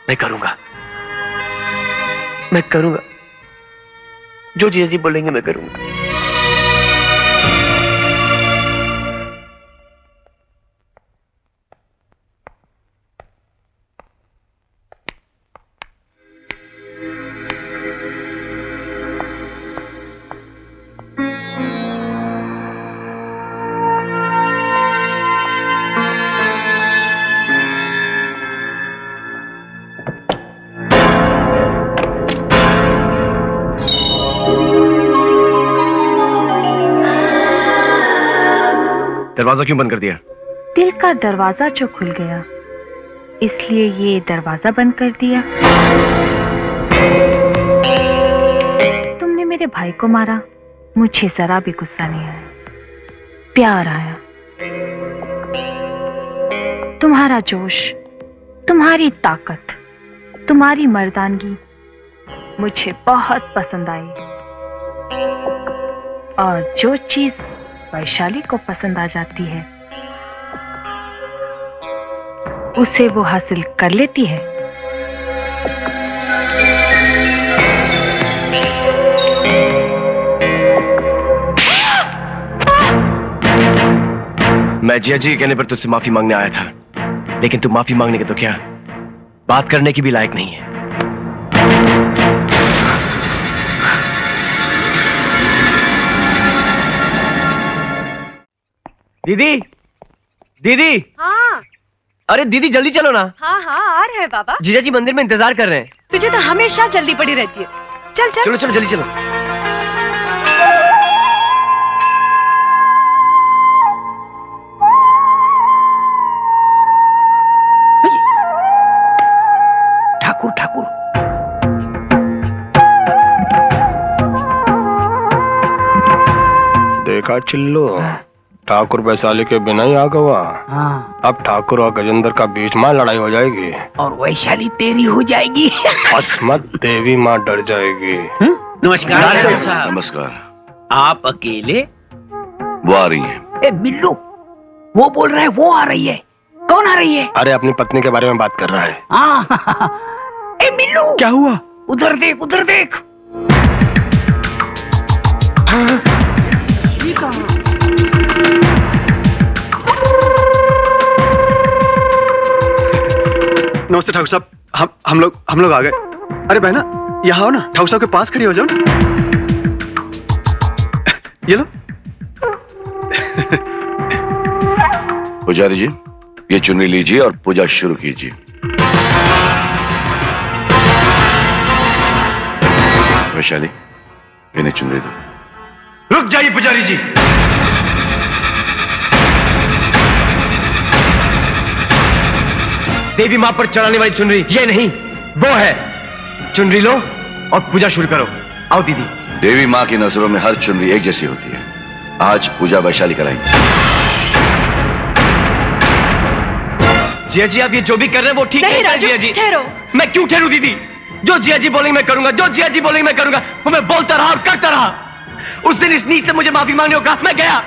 मैं करूंगा। जो जिया जी बोलेंगे मैं करूंगा। दरवाजा क्यों बंद कर दिया? दिल का दरवाजा जो खुल गया, इसलिए ये दरवाजा बंद कर दिया। तुमने मेरे भाई को मारा, मुझे जरा भी गुस्सा नहीं आया, प्यार आया। तुम्हारा जोश, तुम्हारी ताकत, तुम्हारी मर्दानगी मुझे बहुत पसंद आई। और जो चीज वैशाली को पसंद आ जाती है, उसे वो हासिल कर लेती है। मैं जिया जी के कहने पर तुझसे माफी मांगने आया था, लेकिन तू माफी मांगने के तो क्या, बात करने की भी लायक नहीं है। दीदी, दीदी। हाँ। अरे दीदी जल्दी चलो ना। हाँ हाँ आ रहे हैं बाबा। जीजा जी मंदिर में इंतजार कर रहे हैं। तुझे तो हमेशा जल्दी पड़ी रहती है। चल चल। चलो चलो जल्दी चलो। ठाकुर ठाकुर। देखा चिल्लो, ठाकुर वैशाली के बिना ही आ गवा। हाँ। अब ठाकुर और गजेंद्र का बीच में लड़ाई हो जाएगी और वैशाली तेरी हो जाएगी। अस्मत देवी माँ डर जाएगी। नमस्कार। नमस्कार। आप अकेले? वो आ रही है। ए मिल्लू, वो बोल रहा है वो आ रही है। कौन आ रही है? अरे अपनी पत्नी के बारे में बात कर रहा है। ए मिल्लू, क्या हुआ? उधर देख, उधर देख। नमस्ते ठाकुर साहब, हम लोग आ गए। अरे बहना यहाँ आओ ना, ठाकुर साहब के पास खड़ी हो जाओ ना। ये लो। पुजारी जी, ये चुन्नी लीजिए और पूजा शुरू कीजिए। वैशाली, इन्हें चुनरी दो। रुक जाइए पुजारी जी। देवी मां पर चढ़ाने वाली चुनरी ये नहीं, वो है। चुनरी लो और पूजा शुरू करो। आओ दीदी। देवी माँ की नजरों में हर चुनरी एक जैसी होती है। आज पूजा वैशाली कराएंगे। जिया जी आप ये जो भी कर रहे हैं वो ठीक नहीं है राजू, जिया जी। ठहरो। मैं क्यों ठहरूं दीदी? जो जिया जी बोलेंगे मैं करूंगा, जो जिया जी बोलेंगे मैं करूंगा। वो मैं बोलता रहा और करता रहा। उस दिन इस नीच से मुझे माफी मांगने को कहा, मैं गया,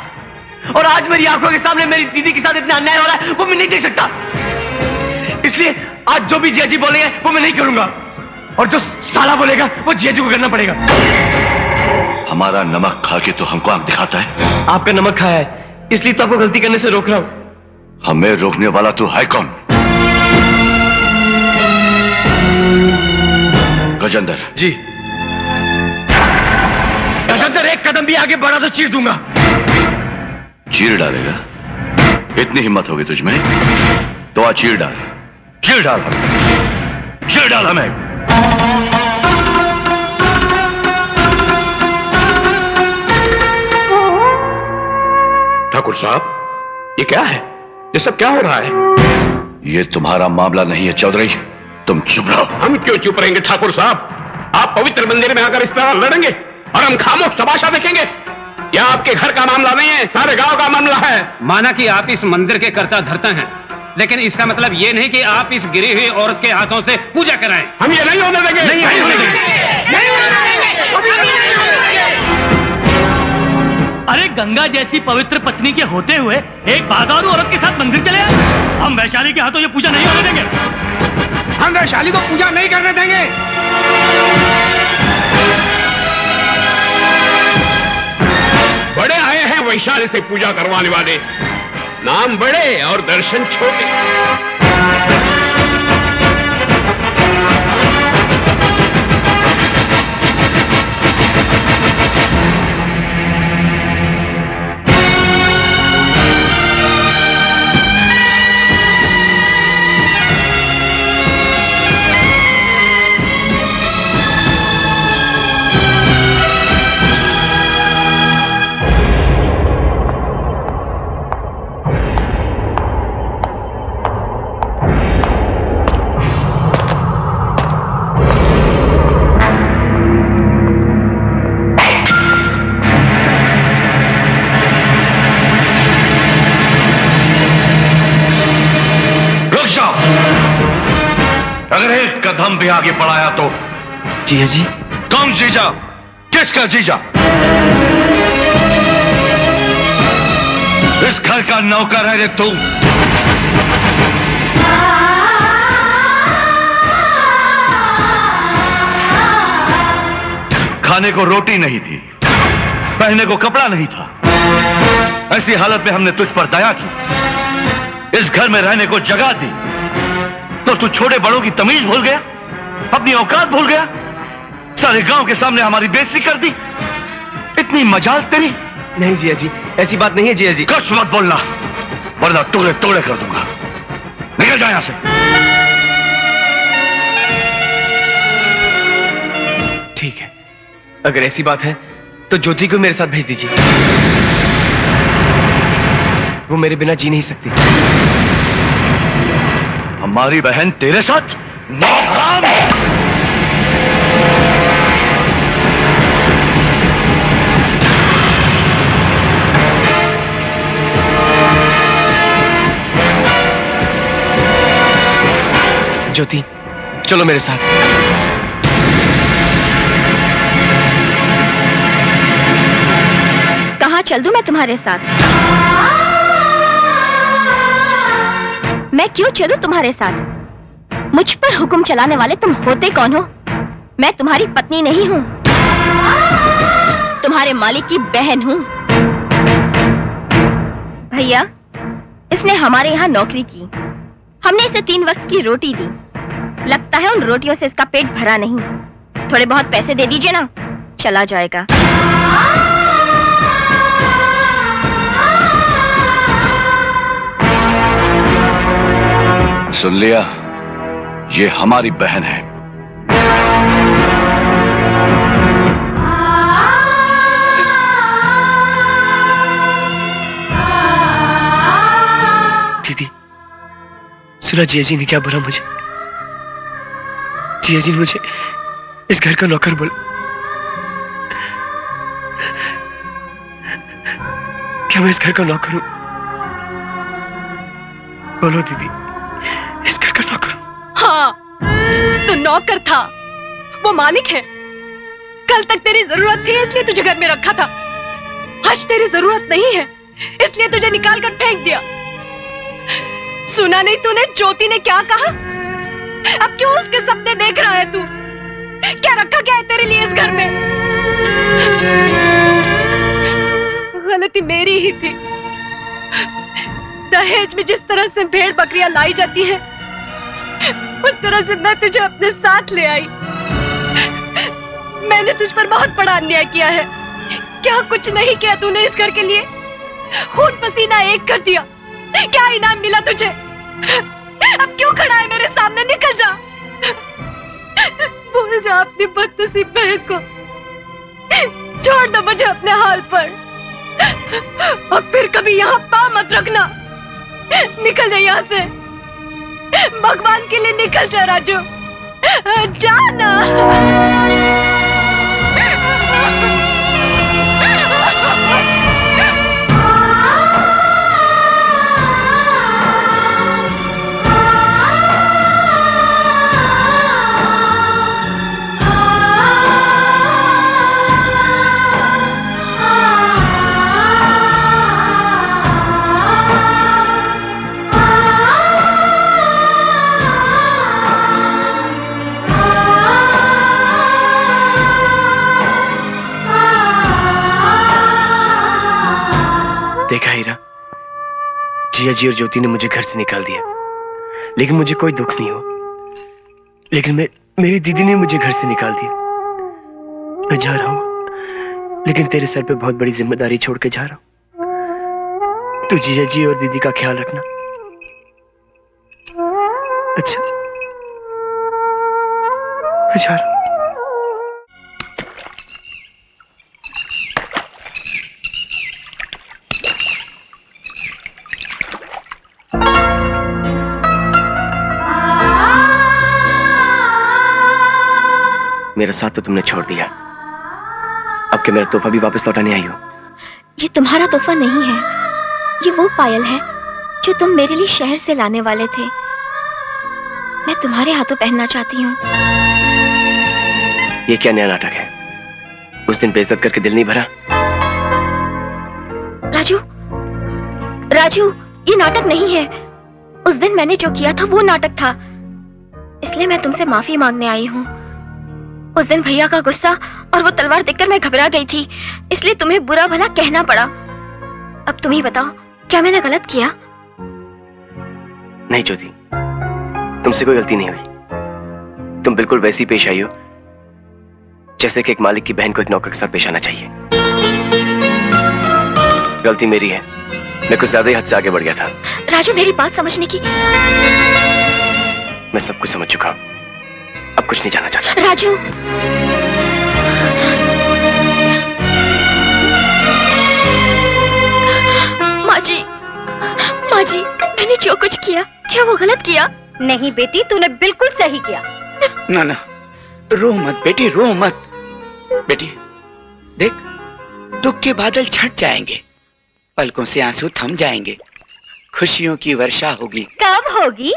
और आज मेरी आंखों के सामने मेरी दीदी के साथ इतना अन्याय हो रहा है वो मैं नहीं देख सकता। इसलिए आज जो भी जिया जी बोलेंगे वो मैं नहीं करूंगा, और जो साला बोलेगा वो जिया जी को करना पड़ेगा। हमारा नमक खा के तो हमको आंख दिखाता है। आपका नमक खाया है इसलिए तो आपको गलती करने से रोक रहा हूं। हमें रोकने वाला तू है कौन? गजेंद्र जी। गजेंद्र एक कदम भी आगे बढ़ा तो चीर दूंगा। चीर डालेगा? इतनी हिम्मत होगी तुझमें तो आज चीर डाल, चीर डाल हमें, चीर डाल हमें। ठाकुर साहब ये क्या है? ये सब क्या हो रहा है? ये तुम्हारा मामला नहीं है चौधरी, तुम चुप रहो। हम क्यों चुप रहेंगे ठाकुर साहब? आप पवित्र मंदिर में आकर इस तरह लड़ेंगे और हम खामोश तमाशा देखेंगे? यह आपके घर का मामला नहीं है, सारे गांव का मामला है। माना कि आप इस मंदिर के कर्ता धर्ता हैं, लेकिन इसका मतलब ये नहीं कि आप इस गिरी हुई औरत के हाथों से पूजा कराएं। हम ये नहीं होने देंगे। नहीं होने देंगे। अरे गंगा जैसी पवित्र पत्नी के होते हुए एक बागारू औरत के साथ मंदिर चले आए। हम वैशाली के हाथों ये पूजा नहीं होने देंगे। हम वैशाली को पूजा नहीं करने देंगे। बड़े आए हैं वैशाली से पूजा करवाने वाले, नाम बड़े और दर्शन छोटे। कदम भी आगे बढ़ाया तो जीजा जी। कौन जीजा? किसका जीजा? इस घर का नौकर है रे तू। खाने को रोटी नहीं थी, पहनने को कपड़ा नहीं था, ऐसी हालत में हमने तुझ पर दया की, इस घर में रहने को जगह दी, तो तू छोटे बड़ों की तमीज भूल गया, अपनी औकात भूल गया, सारे गांव के सामने हमारी बेइज्जती कर दी। इतनी मजाल तेरी? नहीं जिया जी, ऐसी बात नहीं है जिया जी। कुछ मत बोलना वरना टुकड़े टुकड़े कर दूंगा। निकल जा यहां से। ठीक है, अगर ऐसी बात है तो ज्योति को मेरे साथ भेज दीजिए, वो मेरे बिना जी नहीं सकती। हमारी बहन तेरे साथ? हराम! ज्योति चलो मेरे साथ। कहाँ चल दूं मैं तुम्हारे साथ? मैं क्यों चलूं तुम्हारे साथ? मुझ पर हुक्म चलाने वाले तुम होते कौन हो? मैं तुम्हारी पत्नी नहीं हूं, तुम्हारे मालिक की बहन हूं। भैया, इसने हमारे यहाँ नौकरी की, हमने इसे 3 वक्त की रोटी दी, लगता है उन रोटियों से इसका पेट भरा नहीं। थोड़े बहुत पैसे दे दीजिए ना, चला जाएगा। सुन लिया, ये हमारी बहन है। दीदी, सुना जिया जी ने क्या बोला मुझे? जिया जी ने मुझे इस घर का नौकर बोला। क्या मैं इस घर का नौकर हूं? बोलो दीदी, इस घर का नौकर हूं? हाँ, तू नौकर था, वो मालिक है। कल तक तेरी जरूरत थी इसलिए तुझे घर में रखा था। आज तेरी जरूरत नहीं है, इसलिए तुझे निकाल कर फेंक दिया। सुना नहीं तूने ज्योति ने क्या कहा? अब क्यों उसके सपने देख रहा है तू? क्या रखा क्या है तेरे लिए इस घर में? गलती मेरी ही थी। दहेज में जिस तरह से भेड़ बकरियां लाई जाती है, उस तरह से मैं तुझे अपने साथ ले आई। मैंने तुझ पर बहुत बड़ा अन्याय किया है। क्या कुछ नहीं किया तूने इस घर के लिए? खून पसीना एक कर दिया। क्या इनाम मिला तुझे? अब क्यों खड़ा है मेरे सामने? निकल जा। भूल जा अपनी बदनसीब बहन को। छोड़ दो मुझे अपने हाल पर, और फिर कभी यहाँ पाँव मत रखना। निकल जा यहाँ से। भगवान के लिए निकल जा राजू, जाना। देखा हीरा, जिया जी और ज्योति ने मुझे घर से निकाल दिया, लेकिन मुझे कोई दुख नहीं हुआ। लेकिन मेरी दीदी ने मुझे घर से निकाल दिया। मैं जा रहा हूं, लेकिन तेरे सर पे बहुत बड़ी जिम्मेदारी छोड़ के जा रहा हूं। तू जिया जी और दीदी का ख्याल रखना। अच्छा, मैं जा रहा हूं। मेरा साथ तो तुमने छोड़ दिया, अब के मेरा तोहफा भी वापस लौटाने आई हो? ये तुम्हारा तोहफा नहीं है, ये वो पायल है जो तुम मेरे लिए शहर से लाने वाले थे। मैं तुम्हारे हाथों पहनना चाहती हूँ। ये क्या नया नाटक है? उस दिन बेइज्जत करके दिल नहीं भरा? राजू, राजू, ये नाटक नहीं है। उस दिन मैंने जो किया था वो नाटक था, इसलिए मैं तुमसे माफी मांगने आई हूँ। उस दिन भैया का गुस्सा और वो तलवार देखकर मैं घबरा गई थी, इसलिए तुम्हें बुरा भला कहना पड़ा। अब तुम ही बताओ, क्या मैंने गलत किया? नहीं ज्योति, तुमसे कोई गलती नहीं हुई। तुम बिल्कुल वैसी पेश आई हो जैसे कि एक मालिक की बहन को एक नौकर के साथ पेश आना चाहिए। गलती मेरी है, मैं कुछ ज्यादा ही हद से आगे बढ़ गया था। राजू, मेरी बात समझने की। मैं सब कुछ समझ चुका हूं, अब कुछ नहीं जानना चाहता। राजू, माँ जी, मैंने जो कुछ किया, क्या वो गलत किया? नहीं बेटी, तूने बिल्कुल सही किया। ना ना, रो मत बेटी, रो मत। बेटी देख, दुख के बादल छट जाएंगे, पलकों से आंसू थम जाएंगे, खुशियों की वर्षा होगी। कब होगी?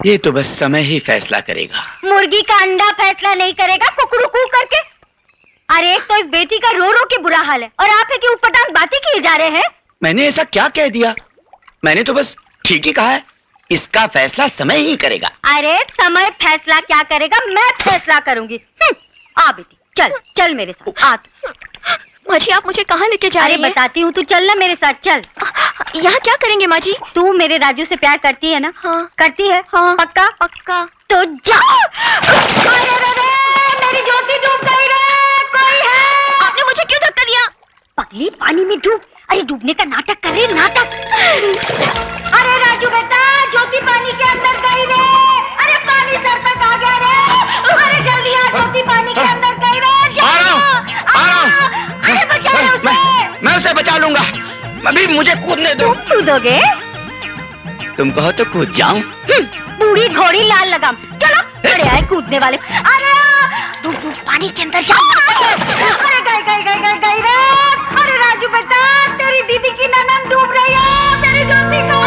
ये तो बस समय ही फैसला करेगा। मुर्गी का अंडा फैसला नहीं करेगा कुकड़ू कू करके। अरे एक तो इस बेटी का रो रो के बुरा हाल है, और आप है कि ऊटपटांग बातें किए जा रहे हैं। मैंने ऐसा क्या कह दिया? मैंने तो बस ठीक ही कहा है, इसका फैसला समय ही करेगा। अरे समय फैसला क्या करेगा, मैं फैसला करूंगी। आ बेटी, चल चल मेरे साथ। आ माँ जी, आप मुझे कहाँ लेके जा रही हैं? बताती हूँ, तू चल ना मेरे साथ, चल। यहाँ क्या करेंगे माँ जी? तू मेरे राजू से प्यार करती है ना? हाँ। करती है? हाँ। पक्का? पक्का। तो जाओ। अरे रे रे, मेरी ज्योति डूब गई रे, कोई है? आपने मुझे क्यों धक्का दिया? पगली, पानी में डूब। अरे डूबने का नाटक कर रही, नाटक। अरे राजू बेटा, ज्योति पानी के अंदर गई रे। अरे पानी सर तक आ गया रे। अरे जल्दी आ, ज्योति पानी के अंदर गई रे। अरे बचा लो उसे। मैं उसे बचा लूंगा, अभी मुझे कूदने दो। कूदोगे? तुम कहो तो कूद जाऊं। बूढ़ी घोड़ी लाल लगाम, चलो। अरे आए कूदने वाले। अरे डूब डूब पानी के अंदर जाओ। अरे गई गई गई गई गई रे। अरे राजू बेटा, तेरी दीदी की ननद डूब रही है, तेरी ज्योति को।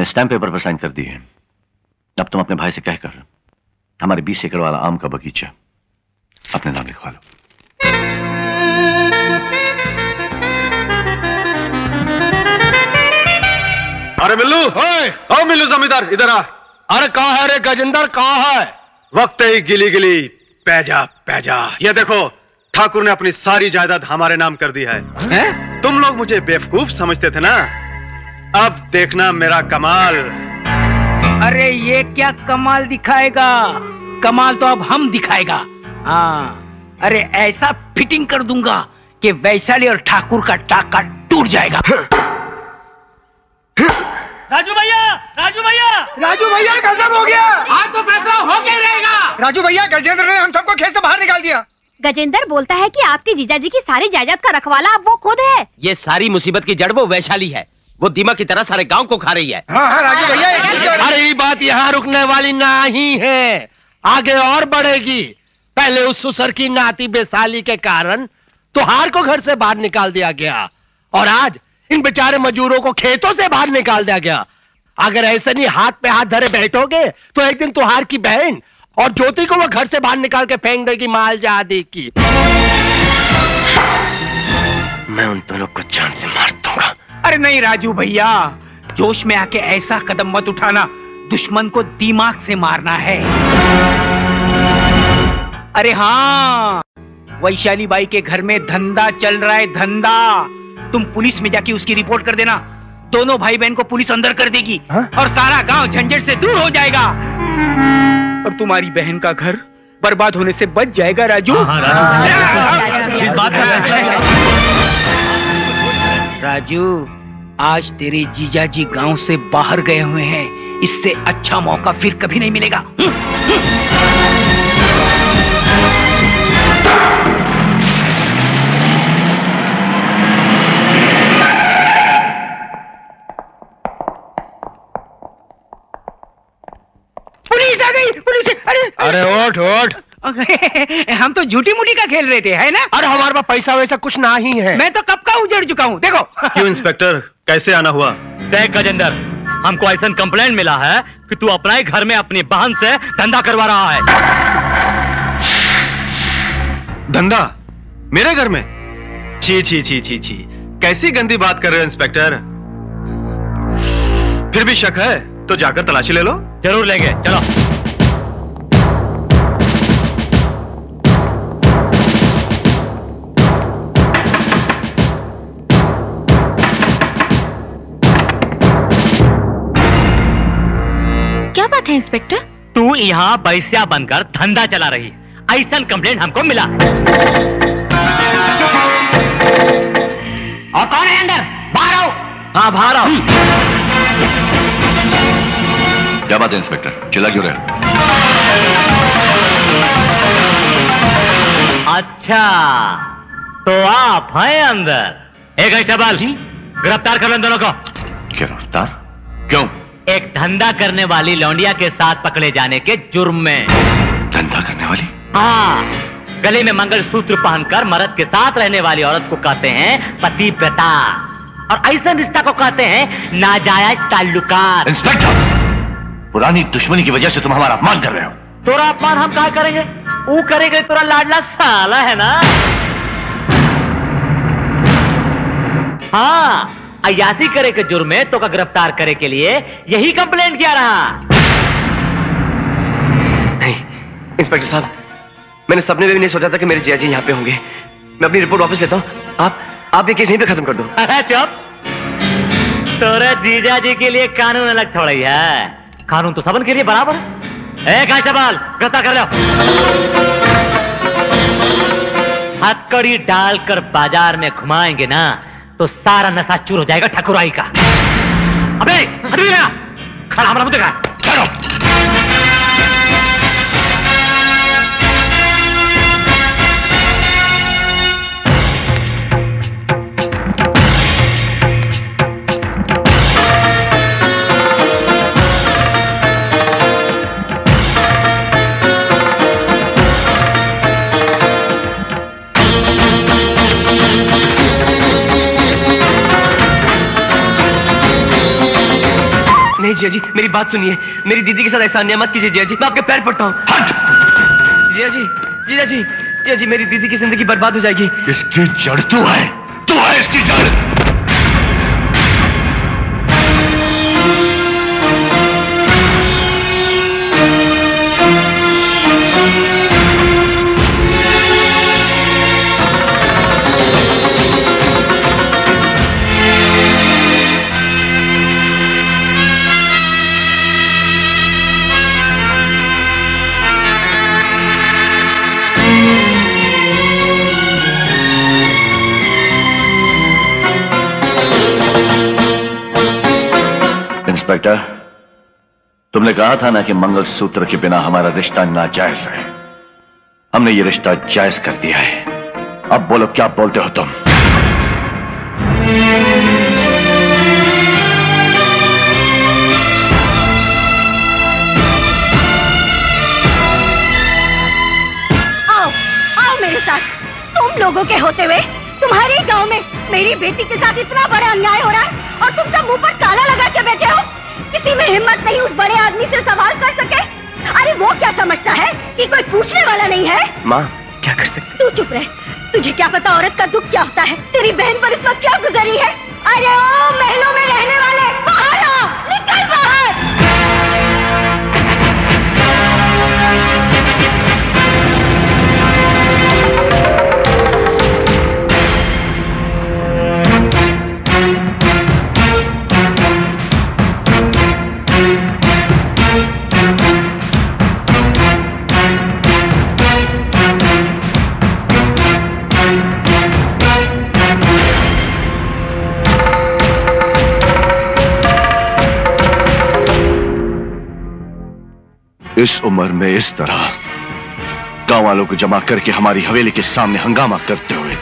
मैंने स्टैम्प पेपर पर साइन कर दी है। अब तुम अपने भाई से कहकर हमारे 20 एकड़ वाला आम का बगीचा अपने नाम लिखवा लो। अरे मिल्लू, आओ मिल्लू जमींदार, इधर आ। अरे कहाँ है रे गजेंद्र, कहाँ है? वक्त ही गिली गिली पैजा। ये देखो, ठाकुर ने अपनी सारी जायदाद हमारे नाम कर दी है। तुम लोग मुझे बेवकूफ समझते थे ना, अब देखना मेरा कमाल। अरे ये क्या कमाल दिखाएगा? कमाल तो अब हम दिखाएगा। हाँ, अरे ऐसा फिटिंग कर दूंगा कि वैशाली और ठाकुर का टाका टूट जाएगा। राजू भैया गजब हो गया। आज तो फैसला हो के रहेगा। राजू भैया, गजेंद्र ने हम सबको खेत से बाहर निकाल दिया। गजेंद्र बोलता है कि आपके जीजाजी की सारी जायदाद का रखवाला अब वो खुद है। ये सारी मुसीबत की जड़ वो वैशाली है। वो दीमक की तरह सारे गांव को खा रही है। हाँ राजू भैया, अरे ये बात यहाँ रुकने वाली नहीं है, आगे और बढ़ेगी। पहले उस सुसर की नाती बेसाली के कारण तुहार को घर से बाहर निकाल दिया गया, और आज इन बेचारे मजदूरों को खेतों से बाहर निकाल दिया गया। अगर ऐसे नहीं हाथ पे हाथ धरे बैठोगे तो एक दिन तुहार की बहन और ज्योति को वो घर से बाहर निकाल के फेंक देगी माल जादी की। मैं उन दोनों को जान से मार दूंगा। अरे नहीं राजू भैया, जोश में आके ऐसा कदम मत उठाना। दुश्मन को दिमाग से मारना है। अरे हाँ, वैशाली बाई के घर में धंधा चल रहा है, धंधा। तुम पुलिस में जाके उसकी रिपोर्ट कर देना। दोनों भाई बहन को पुलिस अंदर कर देगी। और सारा गांव झंझट से दूर हो जाएगा। और तुम्हारी बहन का घर बर्बाद होने से बच जाएगा राजू। राजू, आज तेरे जीजाजी गांव से बाहर गए हुए हैं। इससे अच्छा मौका फिर कभी नहीं मिलेगा। पुलिस आ गई, पुलिस! अरे ओठ। हम तो झूठी मुठी का खेल रहे थे, है ना? अरे हमारे पास पैसा वैसा कुछ नहीं है। मैं तो कब का उजड़ चुका हूँ, देखो। क्यों इंस्पेक्टर, कैसे आना हुआ? देख गजेंद्र, हमको ऐसा कंप्लेंट मिला है कि तू अपने घर में अपनी बहन से धंधा करवा रहा है। धंधा मेरे घर में? छी, कैसी गंदी बात कर रहे हो इंस्पेक्टर। फिर भी शक है तो जाकर तलाशी ले लो। जरूर लेंगे, चलो। क्या बात है इंस्पेक्टर? तू यहाँ बैस्या बनकर धंधा चला रही है, ऐसा कंप्लेंट हमको मिला। और कौन है अंदर? बाहर आओ। हाँ, बाहर आओ। क्या बात है इंस्पेक्टर, चिल्ला क्यों रहे? अच्छा, तो आप हैं अंदर। एक कांस्टेबल, गिरफ्तार कर लो इन दोनों को। गिरफ्तार? क्यों? एक धंधा करने वाली लौंडिया के साथ पकड़े जाने के जुर्म में। धंधा करने वाली? हाँ, गले में मंगलसूत्र पहनकर मर्द के साथ रहने वाली औरत को कहते हैं पतिव्रता, और ऐसा रिश्ता को कहते हैं नाजायज ताल्लुकात। इंस्पेक्टर, पुरानी दुश्मनी की वजह से तुम हमारा अपमान कर रहे हो। तोरा अपमान हम क्या करेंगे? वो करेंगे तोरा लाडला साला है ना। हाँ, अयासी करे के जुर्म में तो का गिरफ्तार करे के लिए यही कंप्लेंट किया रहा। नहीं इंस्पेक्टर साहब, मैंने सपने में भी नहीं सोचा था कि मेरे जियाजी यहाँ पे होंगे। मैं अपनी रिपोर्ट वापस लेता हूँ। आप ये केस यहीं पे खत्म कर दो। चुप, तोरे जीजा जी के लिए कानून अलग थोड़ी है, कानून तो सबन के लिए बराबर है। एक कांस्टेबल, गिरफ्तार कर लो। हथकड़ी डालकर बाजार में घुमाएंगे ना तो सारा नशा चूर हो जाएगा ठाकुराई का। अबे हटो ना, खड़ा हमारा मुंह देखा। चलो। नहीं नहीं जिया जी, मेरी बात सुनिए। मेरी दीदी के साथ ऐसा अन्याय मत कीजिए जिया जी, मैं आपके पैर पड़ता हूँ। जिया जी, जिया जी, जिया जी, मेरी दीदी की जिंदगी बर्बाद हो जाएगी। इसकी जड़ तू है इसकी जड़। इंस्पेक्टर, तुमने कहा था ना कि मंगलसूत्र के बिना हमारा रिश्ता नाजायज है। हमने ये रिश्ता जायज कर दिया है। अब बोलो क्या बोलते हो तुम? आओ, आओ मेरे साथ। तुम लोगों के होते हुए तुम्हारे गांव में मेरी बेटी के साथ इतना बड़ा अन्याय हो रहा है और तुम सब मुंह पर ताला लगा के बैठे हो। किसी में हिम्मत नहीं उस बड़े आदमी से सवाल कर सके। अरे वो क्या समझता है कि कोई पूछने वाला नहीं है? माँ, क्या कर सकते? तू चुप रह। तुझे क्या पता औरत का दुख क्या होता है? तेरी बहन पर इस वक्त क्या गुजरी है? अरे ओ महलों में रहने वाले, बाहर आ, निकल बाहर। इस उम्र में इस तरह गांव वालों को जमा करके हमारी हवेली के सामने हंगामा करते हुए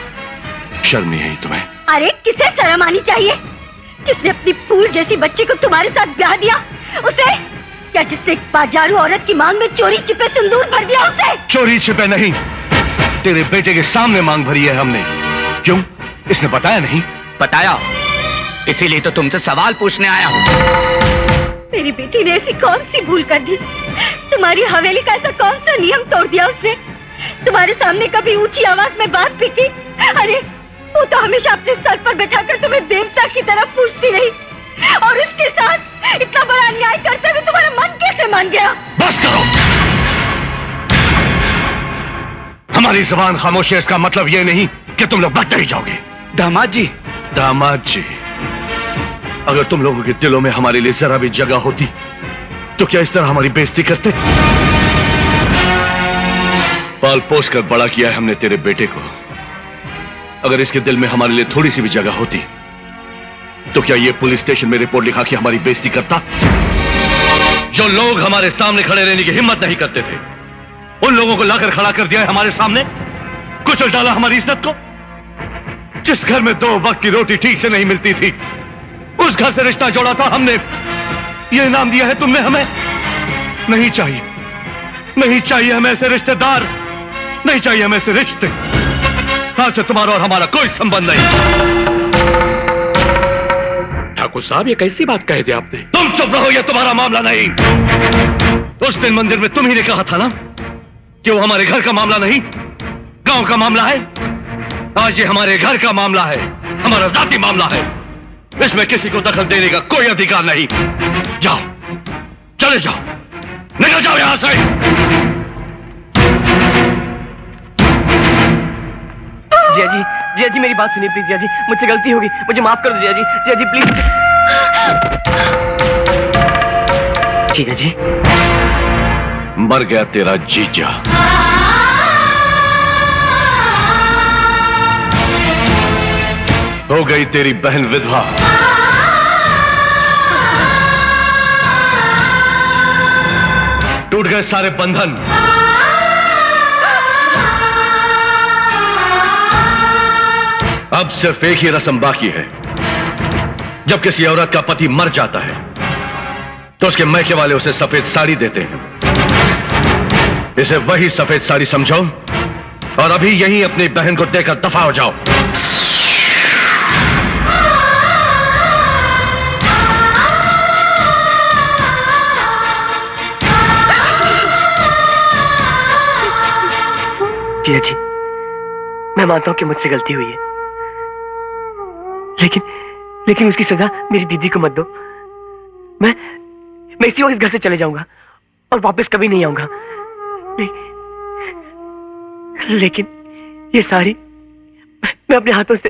शर्म नहीं आई तुम्हें? अरे किसे शर्म आनी चाहिए? जिसने अपनी फूल जैसी बच्ची को तुम्हारे साथ ब्याह दिया उसे? क्या जिसने एक बाजारू औरत की मांग में चोरी छिपे सिंदूर भर दिया उसे? चोरी छिपे नहीं, तेरे बेटे के सामने मांग भरी है हमने। क्यों, इसने बताया नहीं? बताया, इसीलिए तो तुमसे सवाल पूछने आया हूँ। मेरी बेटी ने ऐसी कौन सी भूल कर दी? तुम्हारी हवेली का ऐसा कौन सा नियम तोड़ दिया उसने? तुम्हारे सामने कभी ऊंची आवाज में बात भी की? अरे वो तो हमेशा अपने सर पर बैठाकर तुम्हें देवता की तरफ पूछती रही और उसके साथ इतना बड़ा अन्याय करते हुए तुम्हारा मन कैसे मान गया? बस करो, हमारी जुबान खामोश है इसका मतलब ये नहीं कि तुम लोग बचते ही जाओगे। दामाद जी, दामाद जी, अगर तुम लोगों के दिलों में हमारे लिए जरा भी जगह होती तो क्या इस तरह हमारी बेइज्जती करते? पाल पोस कर बड़ा किया है हमने तेरे बेटे को। अगर इसके दिल में हमारे लिए थोड़ी सी भी जगह होती तो क्या ये पुलिस स्टेशन में रिपोर्ट लिखा के हमारी बेइज्जती करता? जो लोग हमारे सामने खड़े रहने की हिम्मत नहीं करते थे उन लोगों को लाकर खड़ा कर दिया है हमारे सामने, कुचल डाला हमारी इज्जत को। जिस घर में 2 वक्त की रोटी ठीक से नहीं मिलती थी उस घर से रिश्ता जोड़ा था हमने। ये इनाम दिया है तुमने हमें? नहीं चाहिए, नहीं चाहिए हमें ऐसे रिश्तेदार, नहीं चाहिए हमें ऐसे रिश्ते। आज से तुम्हारा और हमारा कोई संबंध नहीं। ठाकुर साहब, ये कैसी बात कह दी आपने? तुम चुप रहो, ये तुम्हारा मामला नहीं। उस दिन मंदिर में तुम ही ने कहा था ना कि वो हमारे घर का मामला नहीं, गांव का मामला है। आज ये हमारे घर का मामला है, हमारा जाति मामला है। इसमें किसी को दखल देने का कोई अधिकार नहीं। जाओ, चले जाओ, निकल जाओ यहां से। जिया जी, जिया जी, मेरी बात सुनिए प्लीज। जिया जी, मुझसे गलती होगी, मुझे माफ कर दो जिया जी। जिया जी प्लीज। जिया जी, मर गया तेरा जीजा। हो गई तेरी बहन विधवा। टूट गए सारे बंधन। अब सिर्फ एक ही रस्म बाकी है। जब किसी औरत का पति मर जाता है तो उसके मैके वाले उसे सफेद साड़ी देते हैं। इसे वही सफेद साड़ी समझो और अभी यहीं अपनी बहन को देकर दफा हो जाओ। जिया जी, मैं मानता हूं कि मुझसे गलती हुई है, लेकिन उसकी सजा मेरी दीदी को मत दो। मैं इसी वक्त इस घर से चले जाऊंगा और वापस कभी नहीं आऊंगा। लेकिन ये साड़ी मैं अपने हाथों से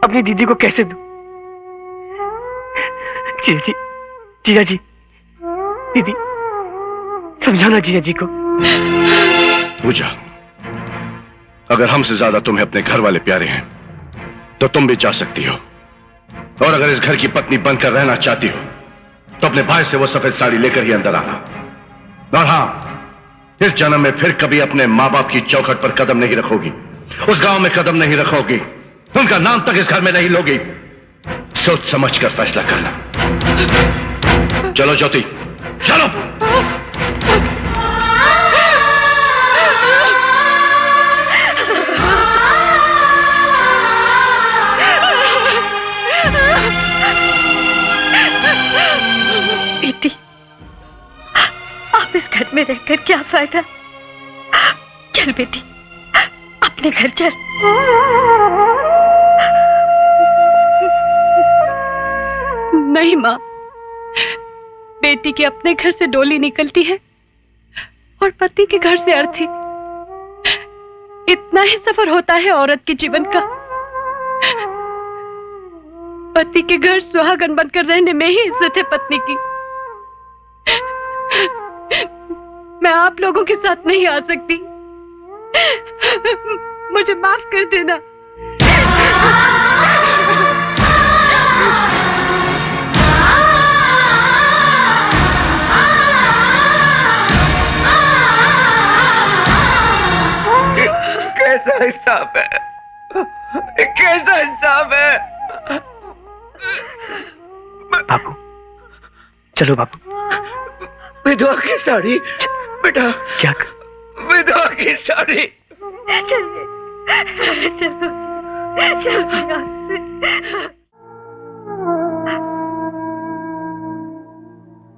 अपनी दीदी को कैसे दूं? जीजा जी, दीदी समझाना जीजा जी को। पूजा, अगर हमसे ज्यादा तुम्हें अपने घर वाले प्यारे हैं तो तुम भी जा सकती हो, और अगर इस घर की पत्नी बनकर रहना चाहती हो तो अपने भाई से वो सफेद साड़ी लेकर ही अंदर आना। और हां, इस जन्म में फिर कभी अपने मां बाप की चौखट पर कदम नहीं रखोगी, उस गांव में कदम नहीं रखोगी, उनका नाम तक इस घर में नहीं लोगी। सोच समझ कर फैसला करना। चलो ज्योति, चलो। बेटी, आप इस घर में रहकर क्या फायदा? चल बेटी, अपने घर चल। नहीं माँ, बेटी के अपने घर से डोली निकलती है और पति के घर से अर्थी। इतना ही सफर होता है औरत के जीवन का। पति के घर सुहागन बनकर रहने में ही इज्जत है पत्नी की। मैं आप लोगों के साथ नहीं आ सकती, मुझे माफ कर देना। कैसा हिसाब है, कैसा हिसाब है? बापू, चलो बापू। विधवा की साड़ी बेटा। क्या? विधवा की साड़ी।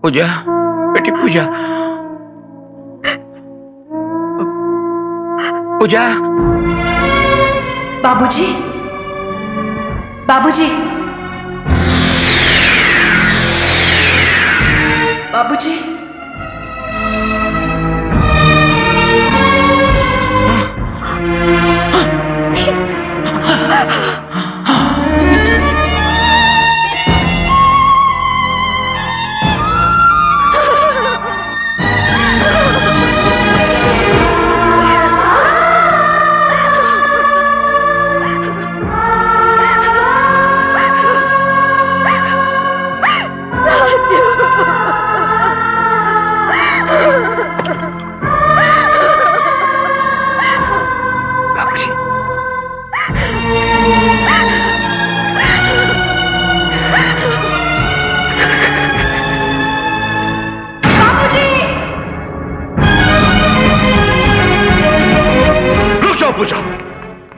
पूजा, बेटी पूजा, पूजा। बाबूजी, बाबूजी, बाबूजी।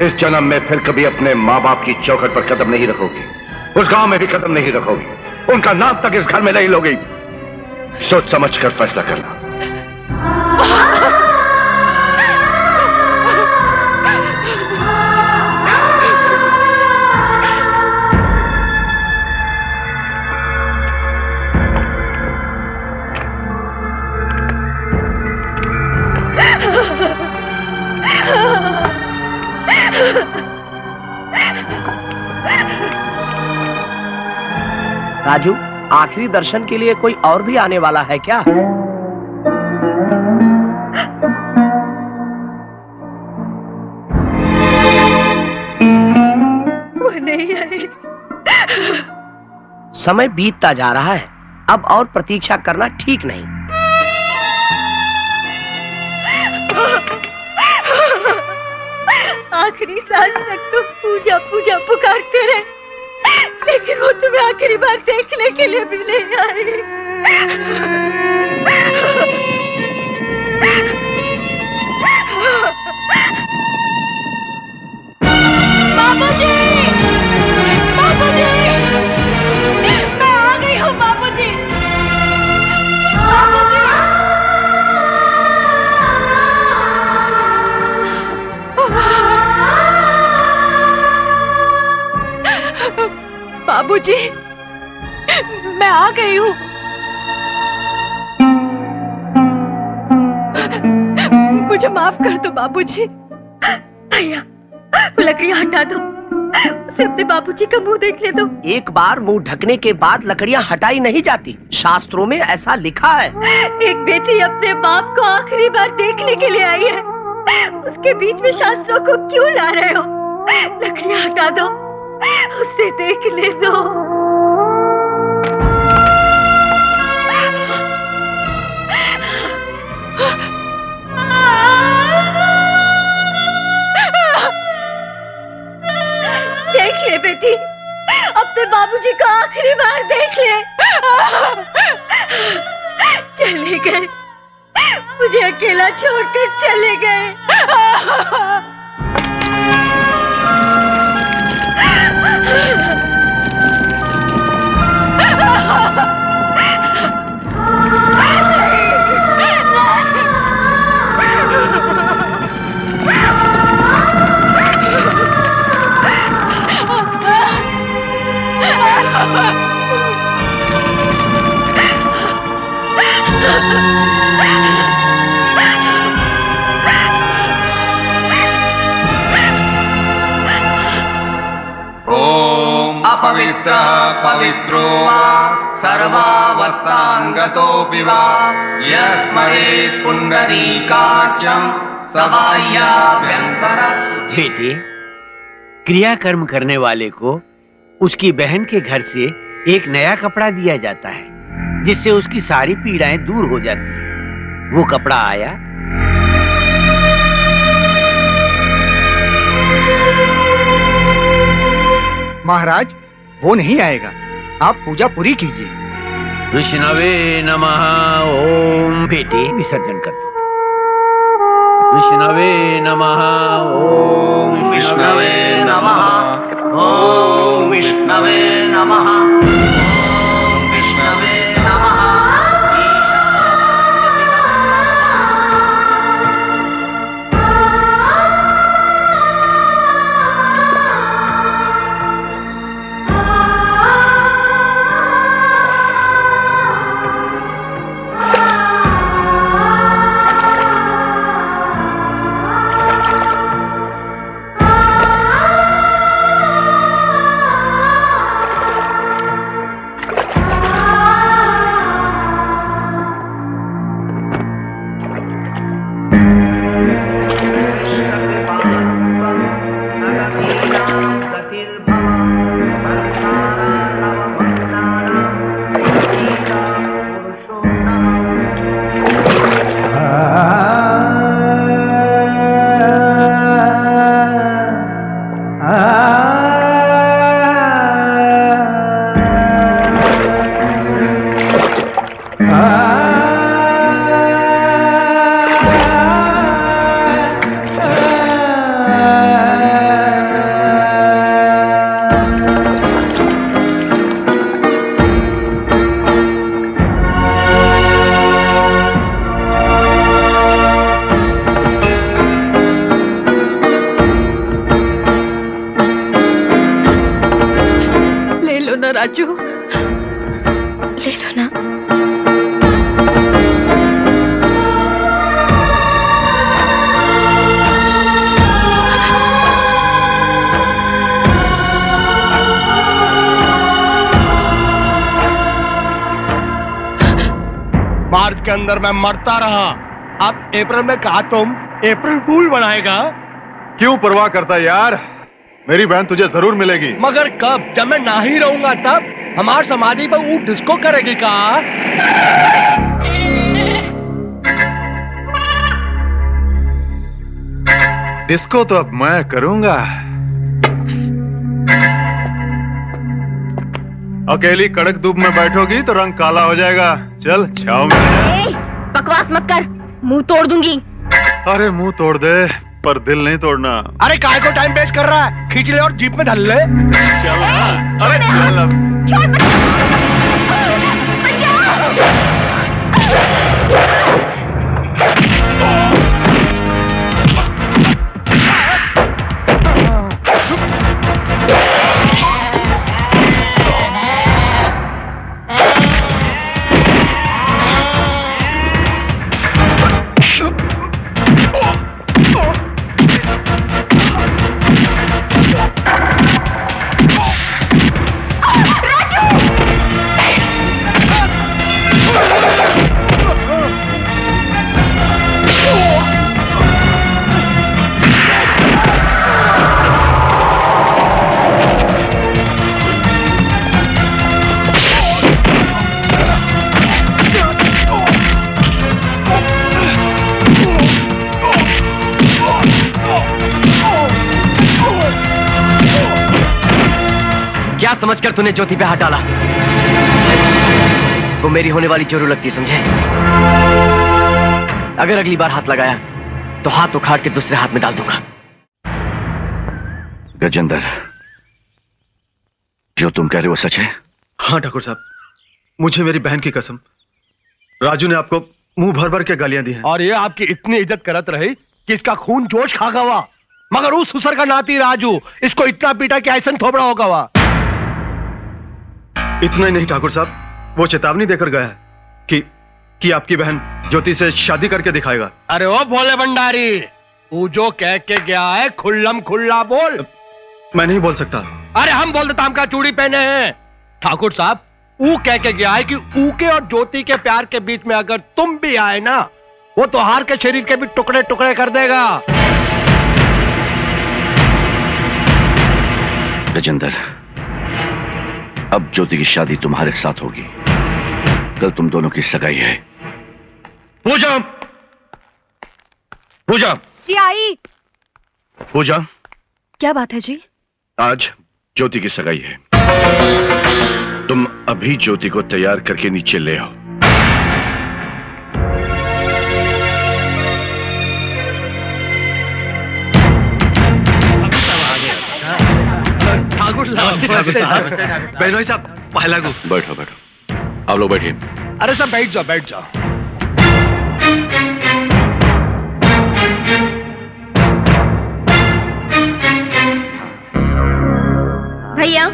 इस जन्म में फिर कभी अपने माँ बाप की चौखट पर कदम नहीं रखोगी, उस गांव में भी कदम नहीं रखोगी, उनका नाम तक इस घर में नहीं लोगी। सोच समझ कर फैसला करना। राजू, आखिरी दर्शन के लिए कोई और भी आने वाला है क्या? वो नहीं आई। समय बीतता जा रहा है, अब और प्रतीक्षा करना ठीक नहीं। आखिरी सांस तक तो पूजा पूजा पुकारते रहे, लेकिन वो तुम्हें आखिरी बार देखने के लिए भी नहीं आई। बाबूजी, बाबूजी, मैं आ गई हूँ बाबूजी। बाबूजी, मैं आ गई हूँ। मुझे माफ कर दो बाबूजी। भैया, वो लकड़ियाँ हटा दो, उसे अपने बाबूजी का मुंह देखने दो। एक बार मुंह ढकने के बाद लकड़ियाँ हटाई नहीं जाती, शास्त्रों में ऐसा लिखा है। एक बेटी अपने बाप को आखिरी बार देखने के लिए आई है, उसके बीच में शास्त्रों को क्यों ला रहे हो? लकड़ियाँ हटा दो, उसे देखने दो। देख ले बेटी, अपने बाबूजी को आखिरी बार देख ले। चले गए, मुझे अकेला छोड़कर चले गए। ओम अपवित्रः पवित्रो वा सर्वावस्थांगतोऽपि वा यस्मरेत् पुंडरीकाक्षं सबाह्याभ्यंतर। बेटे, क्रियाकर्म करने वाले को उसकी बहन के घर से एक नया कपड़ा दिया जाता है, जिससे उसकी सारी पीड़ाएं दूर हो जाती हैं। वो कपड़ा आया? महाराज, वो नहीं आएगा, आप पूजा पूरी कीजिए। विष्णवे नमः। ओम। बेटे, विसर्जन कर दो। विष्णवे नमः। ओम विष्णवे नमः। ओम विष्णवे नमः। ओम विष्णवे नमः। राजू, ले लो ना। मार्च के अंदर मैं मरता रहा, अब अप्रैल में कहा तुम अप्रैल फूल बनाएगा। क्यों परवाह करता यार, मेरी बहन तुझे जरूर मिलेगी। मगर कब? जब मैं ना ही रहूंगा तब? हमार समाधि पर वो डिस्को करेगी का? डिस्को तो अब मैं करूंगा। अकेली कड़क धूप में बैठोगी तो रंग काला हो जाएगा। चल छाव में। बकवास मत कर, मुंह तोड़ दूंगी। अरे मुंह तोड़ दे, पर दिल नहीं तोड़ना। अरे काय को टाइम वेस्ट कर रहा है, खींच ले और जीप में धल ले। चल अरे चल अब। समझकर तूने ज्योति पे हाथ डाला। वो मेरी होने वाली जरूर लगती, समझे? अगर अगली बार हाथ लगाया तो हाथ उखाड़ के दूसरे हाथ में डाल दूंगा। गजेंद्र, जो तुम कह रहे हो सच है? हाँ ठाकुर साहब, मुझे मेरी बहन की कसम, राजू ने आपको मुंह भर भर के गालियां दी हैं। और ये आपकी इतनी इज्जत करत रही कि इसका खून जोश खा गवा, मगर उस सुसर का नाती राजू इसको इतना पीटा कि ऐसा थोबड़ा होगा। वा इतना ही नहीं ठाकुर साहब, वो चेतावनी देकर गया है कि आपकी बहन ज्योति से शादी करके दिखाएगा। अरे ओ भोले भंडारी, तू जो कह के गया है खुल्लम खुल्ला बोल। मैं नहीं बोल सकता। अरे हम बोल देता, हम का चूड़ी पहने हैं। ठाकुर साहब, ऊ कह के गया है कि ऊ के और ज्योति के प्यार के बीच में अगर तुम भी आए ना, वो तो हार के शरीर के भी टुकड़े टुकड़े कर देगा। गजेंद्र, अब ज्योति की शादी तुम्हारे साथ होगी। कल तुम दोनों की सगाई है। पूजा, पूजा, जी आई। पूजा, क्या बात है जी? आज ज्योति की सगाई है। तुम अभी ज्योति को तैयार करके नीचे ले आओ। ठाकुर साहब, बहनोई साहब, पहला गु। बैठो बैठो, आप लोग बैठिए। अरे सब बैठ जाओ, बैठ जाओ। भैया,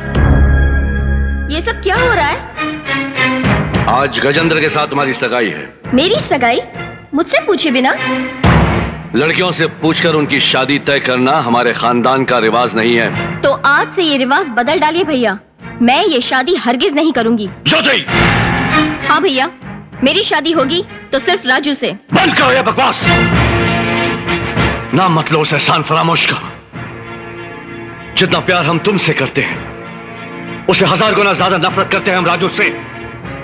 ये सब क्या हो रहा है? आज गजेंद्र के साथ तुम्हारी सगाई है। मेरी सगाई? मुझसे पूछे बिना? लड़कियों से पूछकर उनकी शादी तय करना हमारे खानदान का रिवाज नहीं है। तो आज से ये रिवाज बदल डालिए भैया। मैं ये शादी हरगिज नहीं करूंगी। ज्योति! हाँ भैया, मेरी शादी होगी तो सिर्फ राजू से। बंद करो ये बकवास। नाम मत लो उस एहसान फरामोश का। जितना प्यार हम तुमसे करते हैं, उसे 1000 गुना ज्यादा नफरत करते हैं हम राजू से।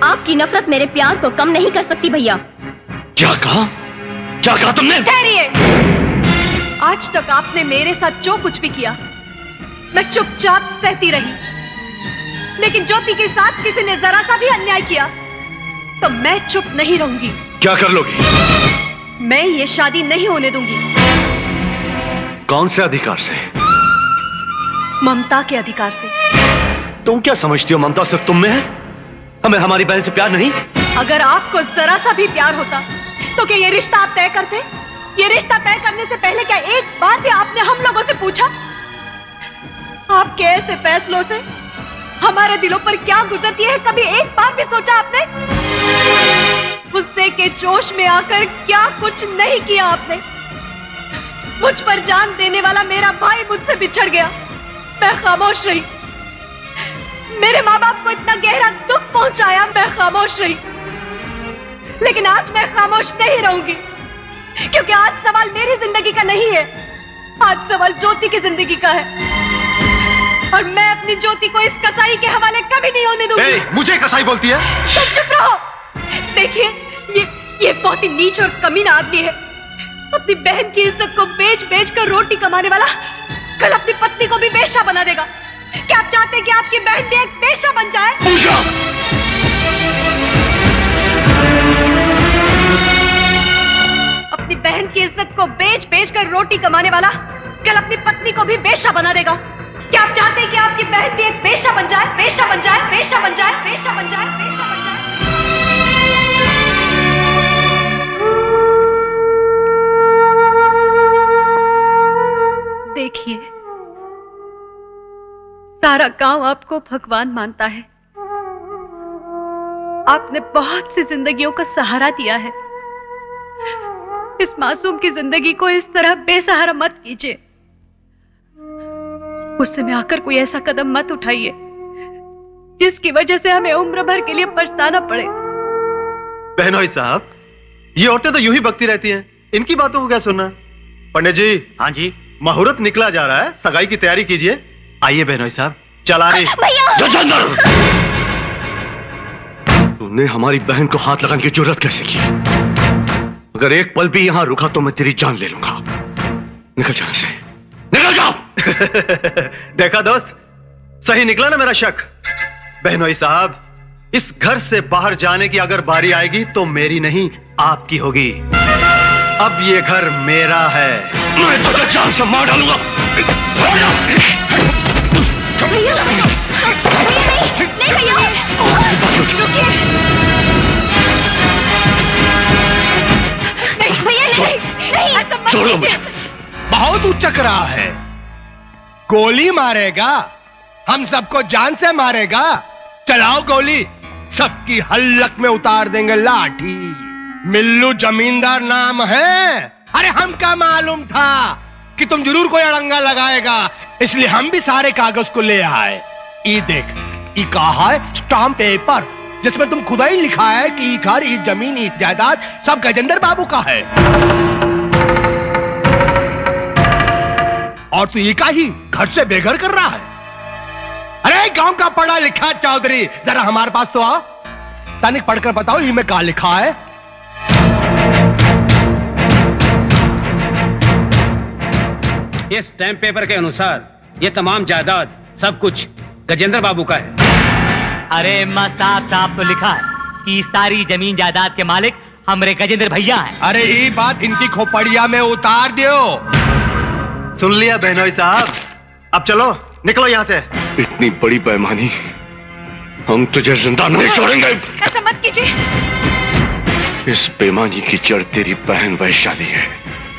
आपकी नफरत मेरे प्यार को कम नहीं कर सकती भैया। क्या कहा? क्या कहा तुमने? ठहरिए। आज तक आपने मेरे साथ जो कुछ भी किया, मैं चुपचाप सहती रही। लेकिन ज्योति के साथ किसी ने जरा सा भी अन्याय किया तो मैं चुप नहीं रहूंगी। क्या कर लोगी? मैं ये शादी नहीं होने दूंगी। कौन से अधिकार से? ममता के अधिकार से। तुम क्या समझती हो ममता सिर्फ तुम में है? हमें हमारी बहन से प्यार नहीं? अगर आपको जरा सा भी प्यार होता तो क्या ये रिश्ता आप तय करते? ये रिश्ता तय करने से पहले क्या एक बार भी आपने हम लोगों से पूछा? आपके ऐसे फैसलों से हमारे दिलों पर क्या गुजरती है, कभी एक बार भी सोचा आपने? गुस्से के जोश में आकर क्या कुछ नहीं किया आपने। मुझ पर जान देने वाला मेरा भाई मुझसे बिछड़ गया, मैं खामोश रही। मेरे माँ बाप को इतना गहरा दुख पहुंचाया, मैं खामोश रही। लेकिन आज मैं खामोश नहीं रहूंगी, क्योंकि आज सवाल मेरी जिंदगी का नहीं है, आज सवाल ज्योति की जिंदगी का है। और मैं अपनी ज्योति को इस कसाई के हवाले कभी नहीं होने दूंगी। मुझे कसाई बोलती है? तुम चुप रहो। देखिए, ये बहुत ही नीच और कमीना आदमी है। अपनी बहन की इज्जत को बेच बेच कर रोटी कमाने वाला कल अपनी पत्नी को भी बेश्या बना देगा। क्या आप चाहते हैं कि आपकी बहन भी एक बेश्या बन जाए? अपनी बहन की इज्जत को बेच बेच कर रोटी कमाने वाला कल अपनी पत्नी को भी बेश्या बना देगा। क्या आप चाहते हैं कि आपकी बहन भी एक बेश्या बन जाए? बेश्या बन जाए, बेश्या बन जाए, बेश्या बन जाए, बेश्या बन जाए। देखिए, सारा गांव आपको भगवान मानता है। आपने बहुत सी जिंदगियों का सहारा दिया है। इस मासूम की जिंदगी को इस तरह बेसहारा मत कीजिए। गुस्से में आकर कोई ऐसा कदम मत उठाइए जिसकी वजह से हमें उम्र भर के लिए पछताना पड़े। बहनोई साहब, ये औरतें तो यूं ही बकती रहती हैं, इनकी बातों को क्या सुनना? पंडित जी। हाँ जी। मुहूर्त निकला जा रहा है, सगाई की तैयारी कीजिए। आइए बहनोई साहब, चला रही। तूने हमारी बहन को हाथ लगाने की जरूरत कैसे की? अगर एक पल भी यहां रुका तो मैं तेरी जान ले लूंगा। निकल जाओ से, निकल जाओ। देखा दोस्त, सही निकला ना मेरा शक। बहनोई साहब, इस घर से बाहर जाने की अगर बारी आएगी तो मेरी नहीं आपकी होगी। अब ये घर मेरा है। मैं तुझे जान से मार डालूंगा। भैया नहीं भैया, रुकिए। नहीं भैया नहीं, छोड़ो मुझे। बहुत उचक रहा है। गोली मारेगा, हम सबको जान से मारेगा। चलाओ गोली, सबकी हल्लक में उतार देंगे लाठी। मिल्लू जमींदार नाम है। अरे हमका मालूम था कि तुम जरूर कोई अड़ंगा लगाएगा, इसलिए हम भी सारे कागज को ले आए। ये देख, ये कहा है स्टाम्प पेपर, जिसमें तुम खुदा ही लिखा है कि ये घर, ये जमीन, ये जायदाद सब गजेंद्र बाबू का है। और तू ये का ही घर से बेघर कर रहा है। अरे गांव का पढ़ा लिखा चौधरी, जरा हमारे पास तो आओ। तनिक पढ़कर बताओ ये में क्या लिखा है। इस स्टैम्प पेपर के अनुसार ये तमाम जायदाद सब कुछ गजेंद्र बाबू का है। अरे साफ साफ तो लिखा है कि सारी जमीन जायदाद के मालिक हमरे गजेंद्र भैया हैं। अरे ये बात इनकी खोपड़िया में उतार दियो। सुन लिया बहनोई साहब, अब चलो निकलो यहाँ से। इतनी बड़ी बेईमानी हम तुझे जिंदा नहीं छोड़ेंगे। ऐसा मत कीजिए। इस बेईमानी की जड़ तेरी बहन वैशाली है,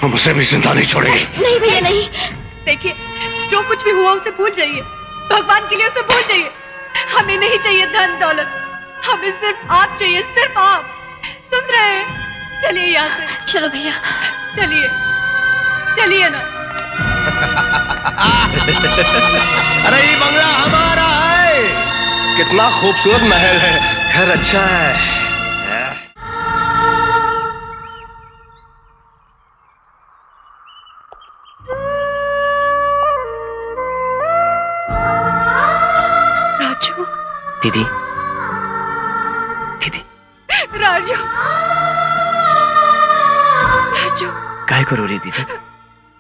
हम उसे भी जिंदा नहीं छोड़ेंगे। नहीं भैया नहीं। देखिए, जो कुछ भी हुआ उसे भूल जाइए। भगवान के लिए उसे भूल जाइए। हमें नहीं चाहिए धन दौलत, हमें सिर्फ आप चाहिए, सिर्फ आप। सुन रहे हैं? चलिए यहाँ से। चलो भैया, चलिए चलिए ना। अरे ये बंगला हमारा है। कितना खूबसूरत महल है, घर अच्छा है। राजू, दीदी, दीदी, राजू, राजू, काहे को रो रही दीदी?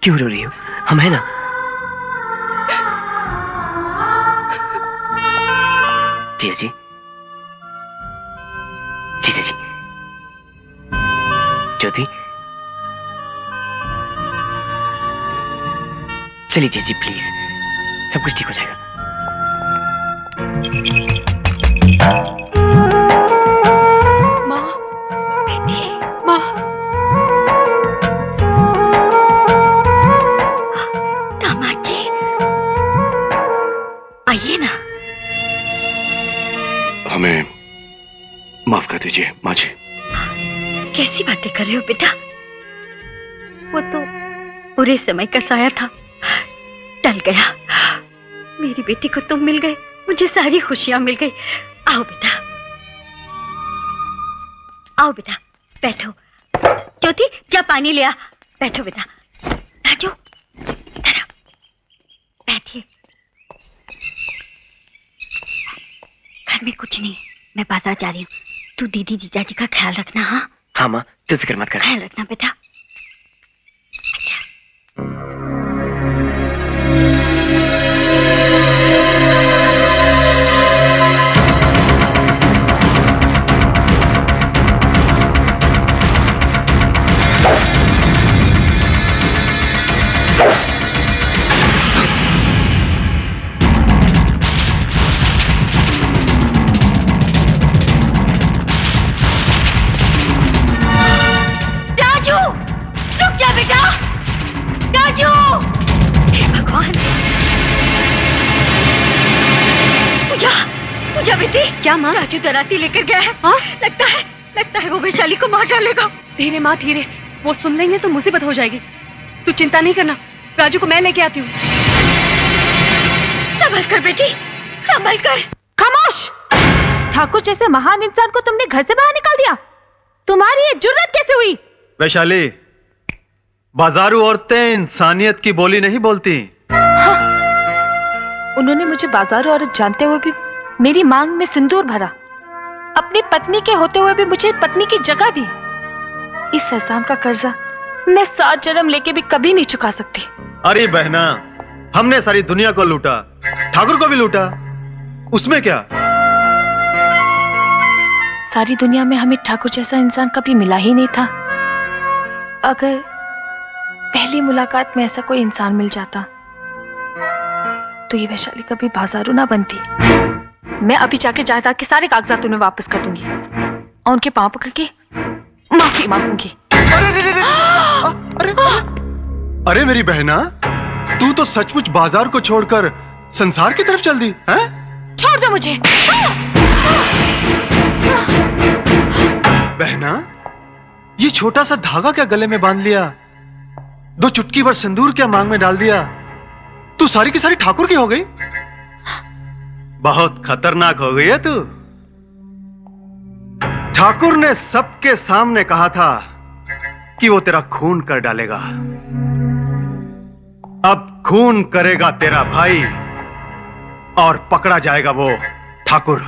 क्यों रो रही हो? हम है ना। जीजा जी, जीजा जी, ज्योति, चलिए जीजा जी प्लीज, सब कुछ ठीक हो जाएगा। माँ, बेटी, माँ, दामाद जी, आइए ना। हमें माफ कर दीजिए माँ जी। कैसी बातें कर रहे हो बेटा? वो तो बुरे समय का साया था, टल गया। मेरी बेटी को तुम मिल गए, मुझे सारी खुशियां मिल गई। आओ बेटा, आओ बेटा, बैठो। ज्योति, जा पानी ले आ। बैठो बेटा। राजू, इधर आओ, बैठिए। घर में कुछ नहीं, मैं बाजार जा रही हूँ। तू दीदी जीजाजी का ख्याल रखना। हाँ हाँ माँ, तू फिक्र मत कर। ख्याल रखना बेटा। क्या माँ? राजू दराती लेकर गया है। हाँ? लगता है वो वैशाली को मार डालेगा। धीरे माँ धीरे, वो सुन लेंगे तो मुसीबत हो जाएगी। तू चिंता नहीं करना, राजू को मैं लेके आती हूँ। संभल कर बेटी, संभल कर। खामोश! ठाकुर जैसे महान इंसान को तुमने घर से बाहर निकाल दिया। तुम्हारी ये जुर्रत कैसे हुई? वैशाली, बाजारू औरतें इंसानियत की बोली नहीं बोलती। हाँ। उन्होंने मुझे बाजारू औरत जानते हुए भी मेरी मांग में सिंदूर भरा, अपनी पत्नी के होते हुए भी मुझे पत्नी की जगह दी। इस एहसान का कर्जा मैं 7 जन्म लेके भी कभी नहीं चुका सकती। अरे बहना, हमने सारी दुनिया को लूटा, ठाकुर को भी लूटा, उसमें क्या? सारी दुनिया में हमें ठाकुर जैसा इंसान कभी मिला ही नहीं था। अगर पहली मुलाकात में ऐसा कोई इंसान मिल जाता तो ये वैशाली कभी बाजारू ना बनती। मैं अभी जाके जायदाद के सारे कागजात उन्हें वापस कर दूंगी और उनके पांव पकड़ के माफी मांगूंगी। अरे मेरी बहना, तू तो सचमुच बाजार को छोड़कर संसार की तरफ चल दी है? छोड़ दो मुझे। बहना, ये छोटा सा धागा क्या गले में बांध लिया? 2 चुटकी भर सिंदूर क्या मांग में डाल दिया? तू सारी की सारी ठाकुर की हो गई। बहुत खतरनाक हो गई है तू। ठाकुर ने सबके सामने कहा था कि वो तेरा खून कर डालेगा। अब खून करेगा तेरा भाई और पकड़ा जाएगा वो ठाकुर।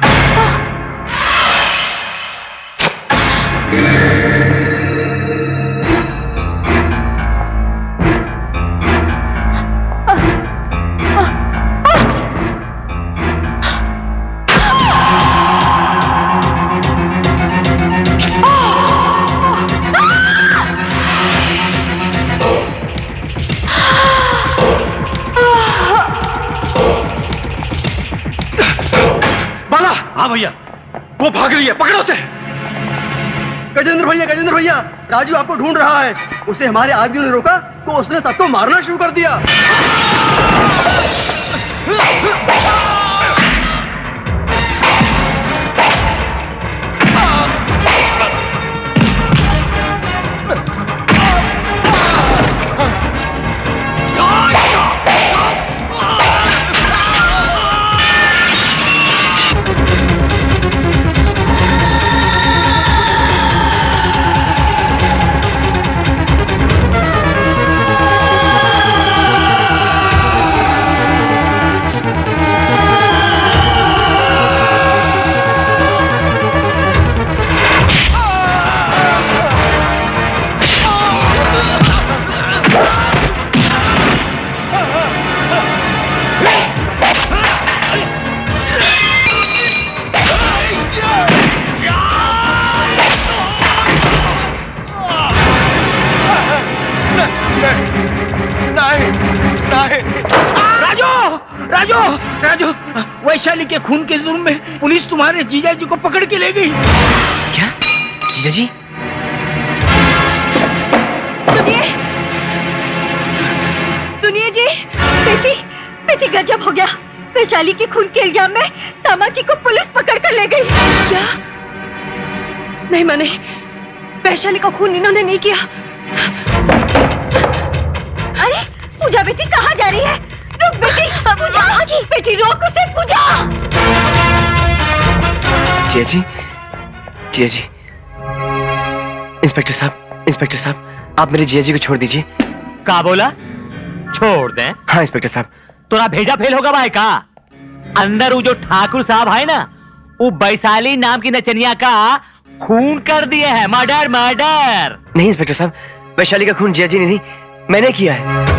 हाँ भैया, वो भाग रही है, पकड़ो उसे। गजेंद्र भैया, राजू आपको ढूंढ रहा है। उसे हमारे आदमियों ने रोका तो उसने सबको मारना शुरू कर दिया। राजू, वैशाली के खून के जुर्म में पुलिस तुम्हारे जीजा जी को पकड़ के ले गई। क्या? जीजा जी? सुनिए जी, बेटी गजब हो गया। वैशाली के खून के इल्जाम में दामाजी को पुलिस पकड़ कर ले गई। क्या? नहीं माने, वैशाली का खून इन्होंने नहीं किया। अरे पूजा बेटी कहाँ जा रही है? रुक बेटी, पूजा जी, बेटी रोक उसे, पूजा। जीजा जी, इंस्पेक्टर साहब, आप मेरे जीजा जी को छोड़ दीजिए। क्या बोला? छोड़ दे? हाँ इंस्पेक्टर साहब। तोरा भेजा फेल होगा भाई का? अंदर वो जो ठाकुर साहब है ना, वो वैशाली नाम की नचनिया का खून कर दिए है। मर्डर। नहीं इंस्पेक्टर साहब, वैशाली का खून जीजा जी ने नहीं, मैंने किया है।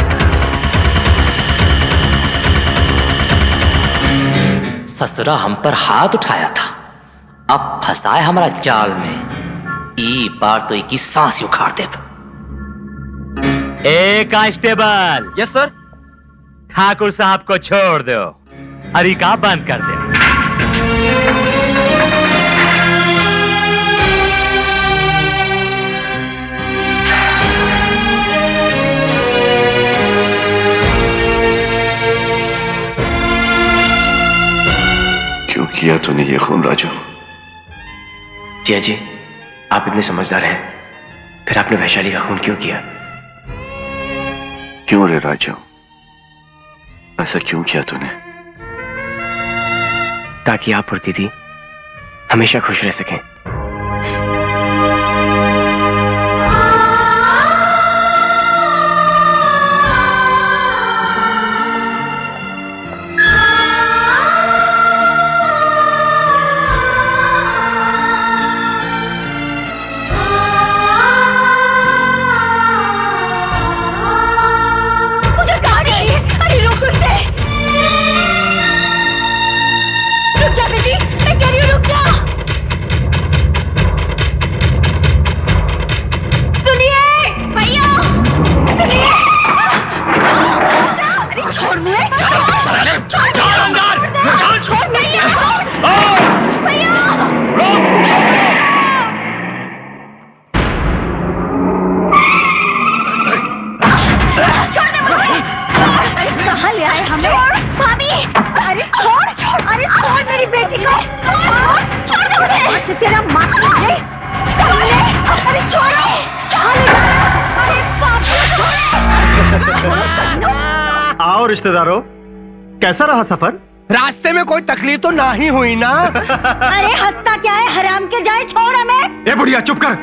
ससुरा हम पर हाथ उठाया था, अब फंसाए हमारा जाल में। ई बार तो एक ही सांस उखाड़ दे। ए कांस्टेबल। Yes sir. ठाकुर साहब को छोड़ दो, अरिका बंद कर दो। क्यों किया तूने ये खून राजू? जीजा जी, आप इतने समझदार हैं, फिर आपने वैशाली का खून क्यों किया? क्यों रे राजू, ऐसा क्यों किया तूने? ताकि आप और दीदी हमेशा खुश रह सकें। रिश्तेदारों, कैसा रहा सफर? रास्ते में कोई तकलीफ तो ना ही हुई ना? अरे हंसता क्या है, हराम के जाए, छोड़ हमें। ए बुढ़िया चुप कर,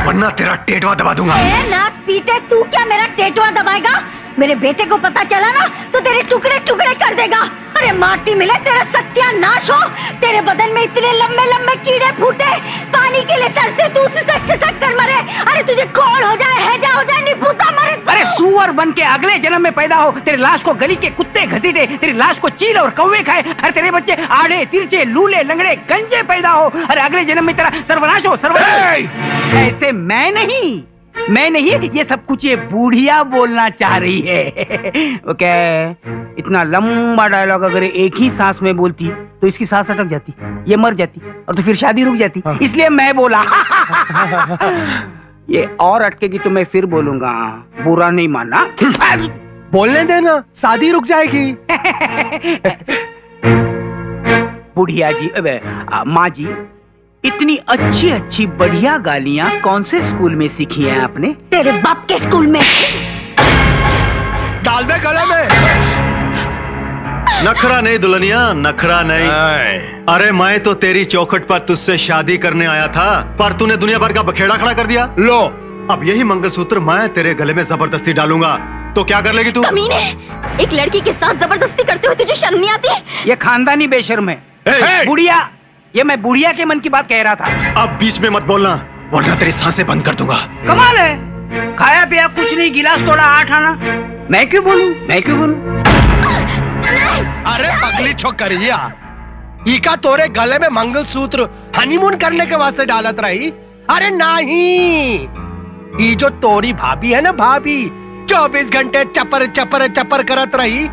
वरना तेरा टेटवा दबा दूंगा। नाक पीटे, तू क्या मेरा टेटवा दबाएगा? मेरे बेटे को पता चला ना तो तेरे टुकड़े टुकड़े कर देगा। अरे माटी मिले तेरा सत्यानाश हो। तेरे बदन में इतने लंबे लंबे कीड़े फूटे, पानी के लिए तरसे तू खिसक कर मरे। अरे तुझे खोड़ हो जाए, हैजा हो जाए, निपुता मरे। अरे सुअर बन के अगले जन्म में पैदा हो, तेरे लाश को गली के कुत्ते घसीटे, तेरी लाश को चील और कौवे खाए। अरे तेरे बच्चे आड़े तिरछे लूले लंगड़े गंजे पैदा हो। अरे अगले जन्म में तेरा सर्वनाश हो, सर्वनाश। ऐसे मैं नहीं, ये सब कुछ ये बूढ़िया बोलना चाह रही है। ओके, इतना लंबा डायलॉग अगर एक ही सांस में बोलती तो इसकी सांस अटक जाती, ये मर जाती और तो फिर शादी रुक जाती। इसलिए मैं बोला। ये और अटकेगी तो मैं फिर बोलूंगा, बुरा नहीं मानना। बोलने देना, शादी रुक जाएगी। बुढ़िया जी, माँ जी, इतनी अच्छी अच्छी बढ़िया गालियाँ कौन से स्कूल में सीखी हैं आपने? तेरे बाप के स्कूल में। डाल दे गले में। नखरा नहीं दुल्हनिया, नखरा नहीं। अरे मैं तो तेरी चौखट पर तुझसे शादी करने आया था, पर तूने दुनिया भर का बखेड़ा खड़ा कर दिया। लो, अब यही मंगलसूत्र मैं तेरे गले में जबरदस्ती डालूंगा तो क्या कर लेगी तू? कमीने, एक लड़की के साथ जबरदस्ती करते हुए तुझे शर्म नहीं आती? ये खानदानी बेशर्म है। बुढ़िया, ये मैं बुढ़िया के मन की बात कह रहा था। अब बीच में मत बोलना, वरना तेरी सांसें बंद कर दूंगा। कमाल है, खाया पिया कुछ नहीं, गिलास तोड़ा 8 आना। मैं क्यों बोलूं? अरे पगली छोकरिया, इका तोरे गले में मंगलसूत्र हनीमून करने के वास्ते डालत रही? अरे नहीं, ये जो तोरी भाभी है ना, भाभी 24 घंटे चपर चपर चपर करत रही,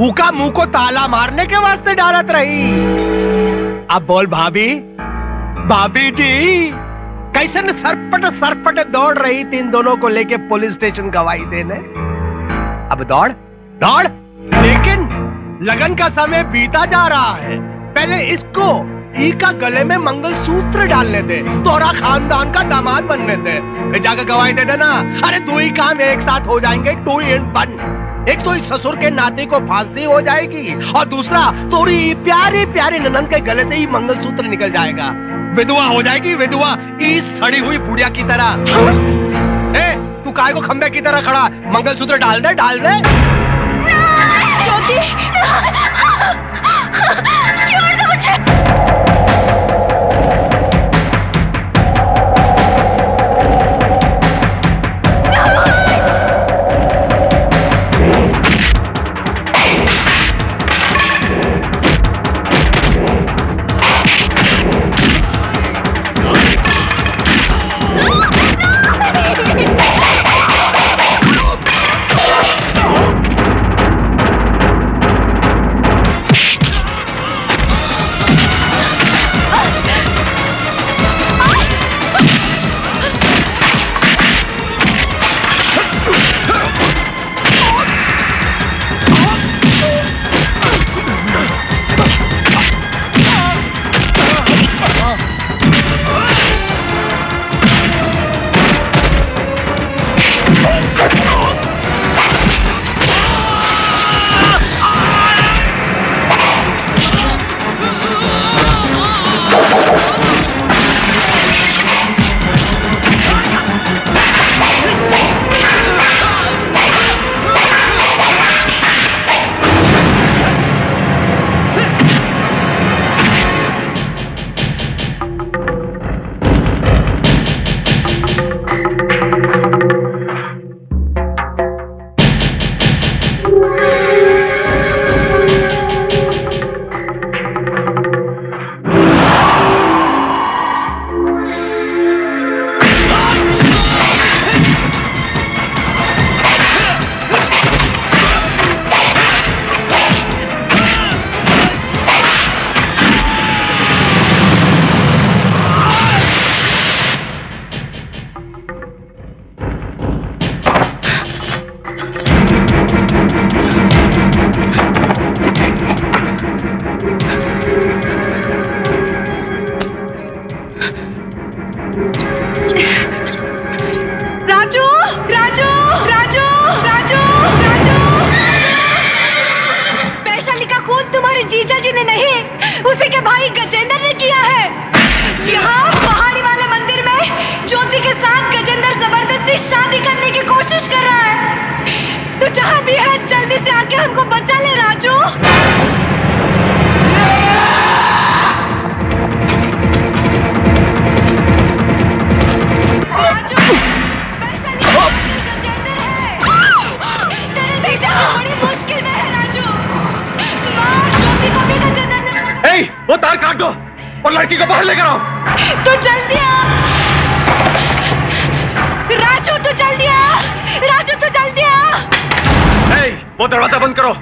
उका मुंह को ताला मारने के वास्ते डालत रही। अब बोल भाभी, भाभी जी कैसे न सरपट दौड़ रही थी इन दोनों को लेके पुलिस स्टेशन गवाही देने। अब दौड़, लेकिन लगन का समय बीता जा रहा है। पहले इसको का गले में मंगलसूत्र डालने दे, तोरा खानदान का दामाद बनने दे, फिर जाकर गवाही दे देना। अरे 2 ही काम एक साथ हो जाएंगे, 2 in 1। एक तो इस ससुर के नाते को फांसी हो जाएगी, और दूसरा तोरी प्यारी प्यारी ननद के गले से ही मंगलसूत्र निकल जाएगा। विधवा हो जाएगी, विधवा, इस सड़ी हुई बुढ़िया की तरह। तू काय को खंबे की तरह खड़ा, मंगलसूत्र डाल दे। ज्योति, छोड़ दो मुझे। उसी के भाई गजेंद्र ने किया है। यहाँ पहाड़ी वाले मंदिर में ज्योति के साथ गजेंद्र जबरदस्ती शादी करने की कोशिश कर रहा है। तू जहाँ भी है जल्दी से आके हमको बचा ले राजू। वो तार काट दो और लड़की को बाहर लेकर आओ। तू जल्दी आ राजू, तू जल्दी आ राजू, तू जल्दी आ। वो दरवाजा बंद करो।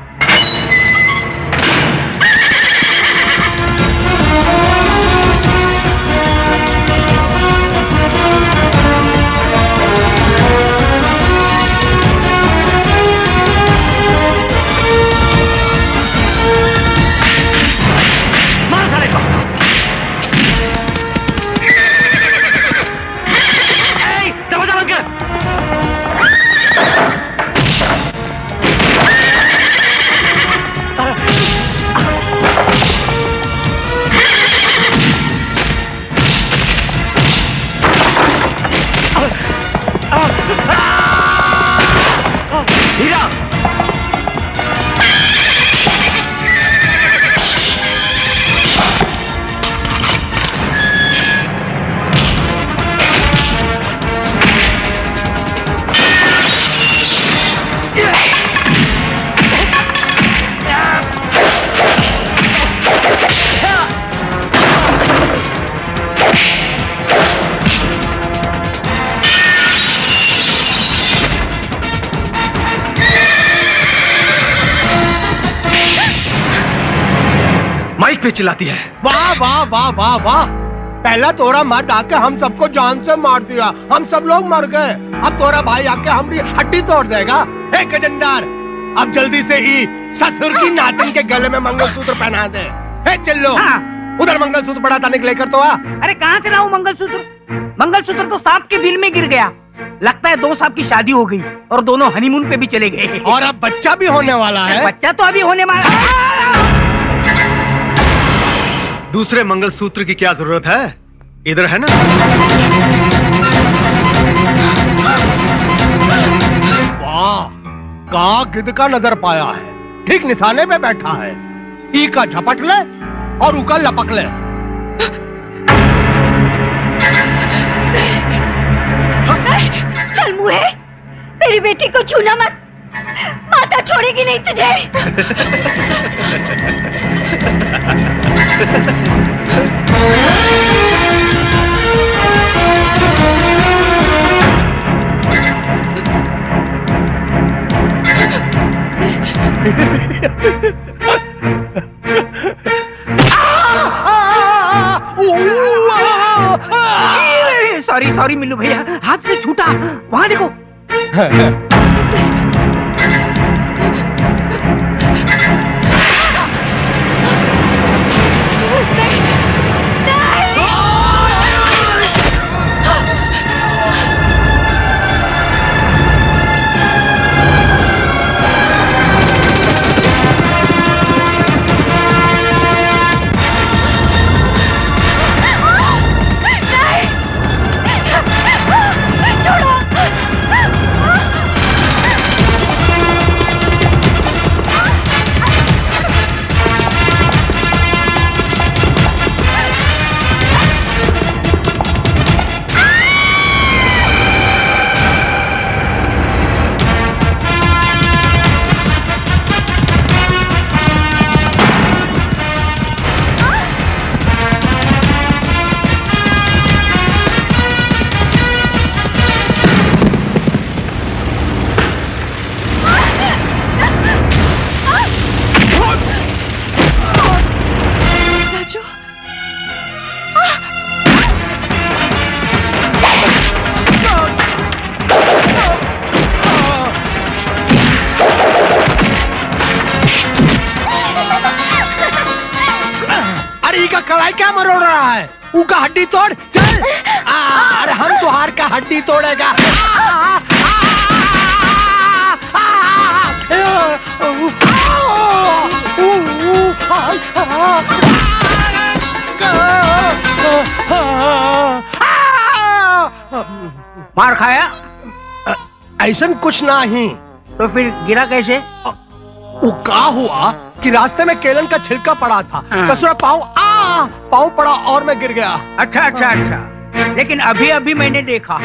पे चिल्लाती है। वाह वाह वाह वाह वाह, पहला तोरा मर्द आके हम सबको जान से मार दिया, हम सब लोग मर गए। अब तोरा भाई आके हमारी हड्डी तोड़ देगा। हे गजेंद्र, अब जल्दी से ही ससुर की नातिन के गले में मंगलसूत्र पहना दे। हे चिल्लो, उधर मंगलसूत्र पड़ा था, लेकर तो आ। अरे कहाँ से लाऊं मंगलसूत्र? मंगलसूत्र तो सांप के बिल में गिर गया। लगता है 2 साल की शादी हो गई और दोनों हनीमून पे भी चले गए। और अब बच्चा भी होने वाला है। बच्चा तो अभी होने वाला है। दूसरे मंगलसूत्र की क्या जरूरत है? इधर है ना। वाह, का गिद्ध का नजर पाया है, ठीक निशाने पे बैठा है। ई का झपट ले और ऊ का लपक ले। मुहे, तेरी बेटी को छूना मत, माता छोड़ेगी नहीं तुझे। सॉरी सॉरी मिल्लू भैया, हाथ से छूटा। वहां देखो। कलाई क्या मरोड़ रहा है? उनका हड्डी तोड़, चल। अरे हम तुहार का हड्डी तोड़ेगा। मार खाया? ऐसा कुछ नहीं। तो फिर गिरा कैसे? वो क्या हुआ कि रास्ते में केलन का छिलका पड़ा था। ससुरा पाँव पड़ा और मैं गिर गया। अच्छा अच्छा अच्छा। लेकिन अभी अभी मैंने देखा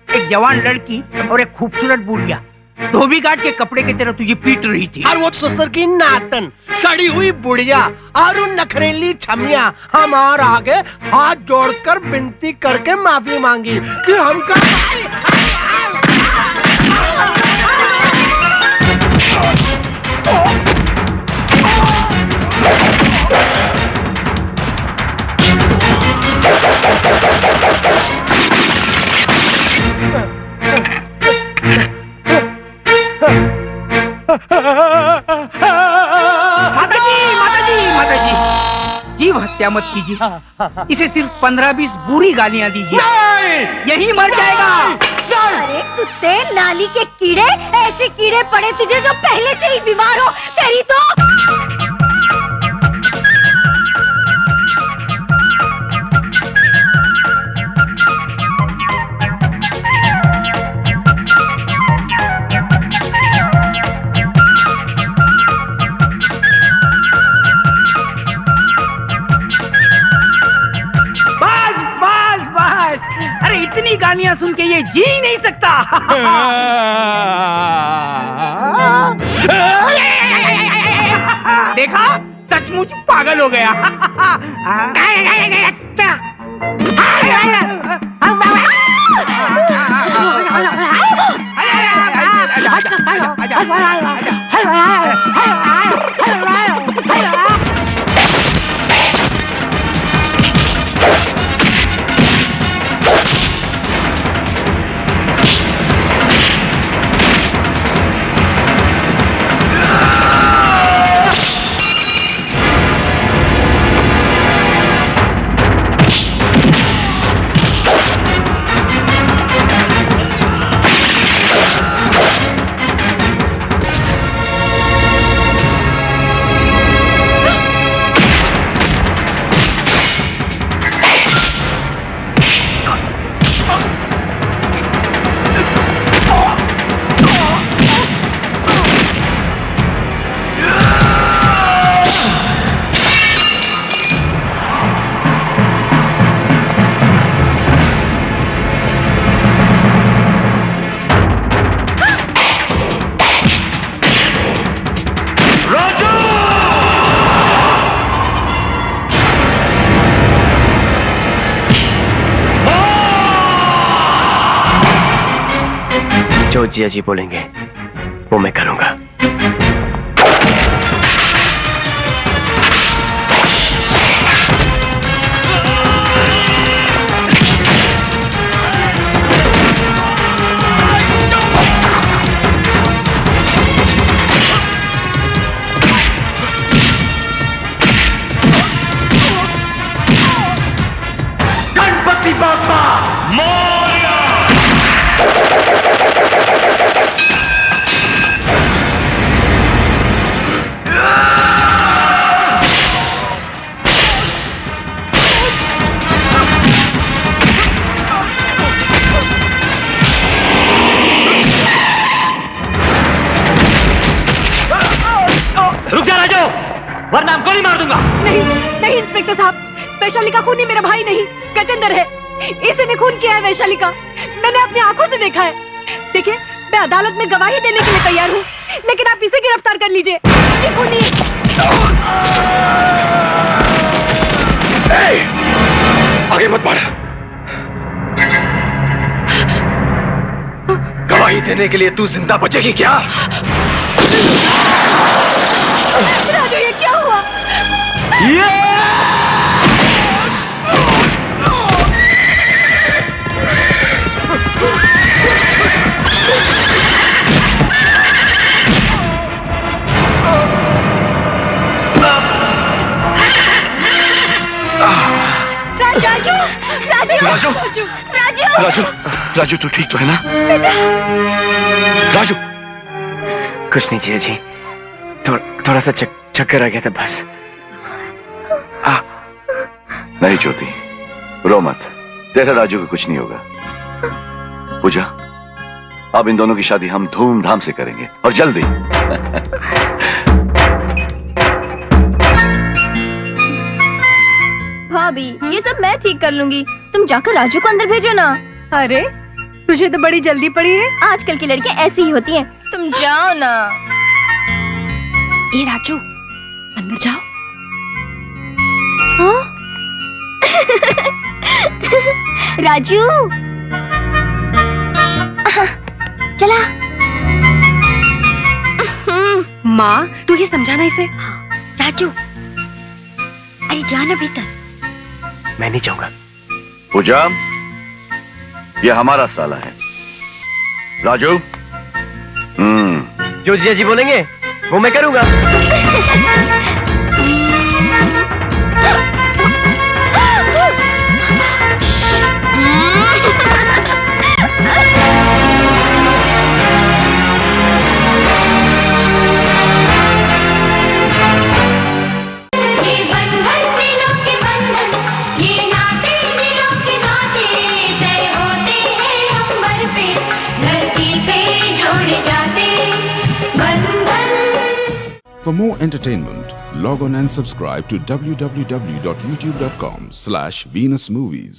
एक जवान लड़की और एक खूबसूरत बुढ़िया धोबी घाट के कपड़े की तरह तुझे पीट रही थी। और वो ससुर की नातन, सड़ी हुई बुढ़िया और उन नखरेली छमिया हमारे आगे हाथ जोड़कर विनती करके माफी मांगी कि हमका माताजी, जीव हत्या मत कीजिए। इसे सिर्फ 15-20 बुरी गालियां दीजिए, यही मर जाएगा। अरे कुत्ते नाली के कीड़े, ऐसे कीड़े पड़े तुझे जो पहले से ही बीमार हो। तेरी तो इतनी गालियां सुन के ये जी नहीं सकता। देखा, सचमुच पागल हो गया। जो जिया जी बोलेंगे वो मैं करूंगा। गणपति बाप्पा मोरया। रुक जा राजू, वरना हम गोली मार दूंगा। नहीं नहीं इंस्पेक्टर साहब, वैशाली का खूनी मेरा भाई नहीं गजेंद्र है। इसी ने खून किया है वैशाली का, मैंने अपनी आंखों से देखा है। देखिए, मैं अदालत में गवाही देने के लिए तैयार हूँ, लेकिन आप इसे गिरफ्तार कर लीजिए। ये खूनी आगे मत बढ़। गवाही देने के लिए तू जिंदा बचेगी क्या? राजू, ये क्या हुआ? राजू, राजू, राजू, राजू, राजू, राजू तू ठीक तो है ना? राजू, कुछ नहीं जिया जी, थोड़ा सा चक्कर आ गया था बस। नहीं ज्योति, रो मत, तेरा राजू को कुछ नहीं होगा। पूजा, अब इन दोनों की शादी हम धूमधाम से करेंगे और जल्दी। भाभी, ये सब मैं ठीक कर लूंगी। तुम जाकर राजू को अंदर भेजो ना। अरे तुझे तो बड़ी जल्दी पड़ी है। आजकल की लड़कियां ऐसी ही होती हैं। तुम जाओ ना। ये राजू, अंदर जाओ। हाँ? राजू, चला। माँ, तू ही समझाना इसे। राजू, अरे जाना भीतर। मैं नहीं जाऊंगा। पूजा, ये हमारा साला है। राजू, जो जीजा जी बोलेंगे वो मैं करूंगा। For more entertainment, log on and subscribe to www.youtube.com/VenusMovies.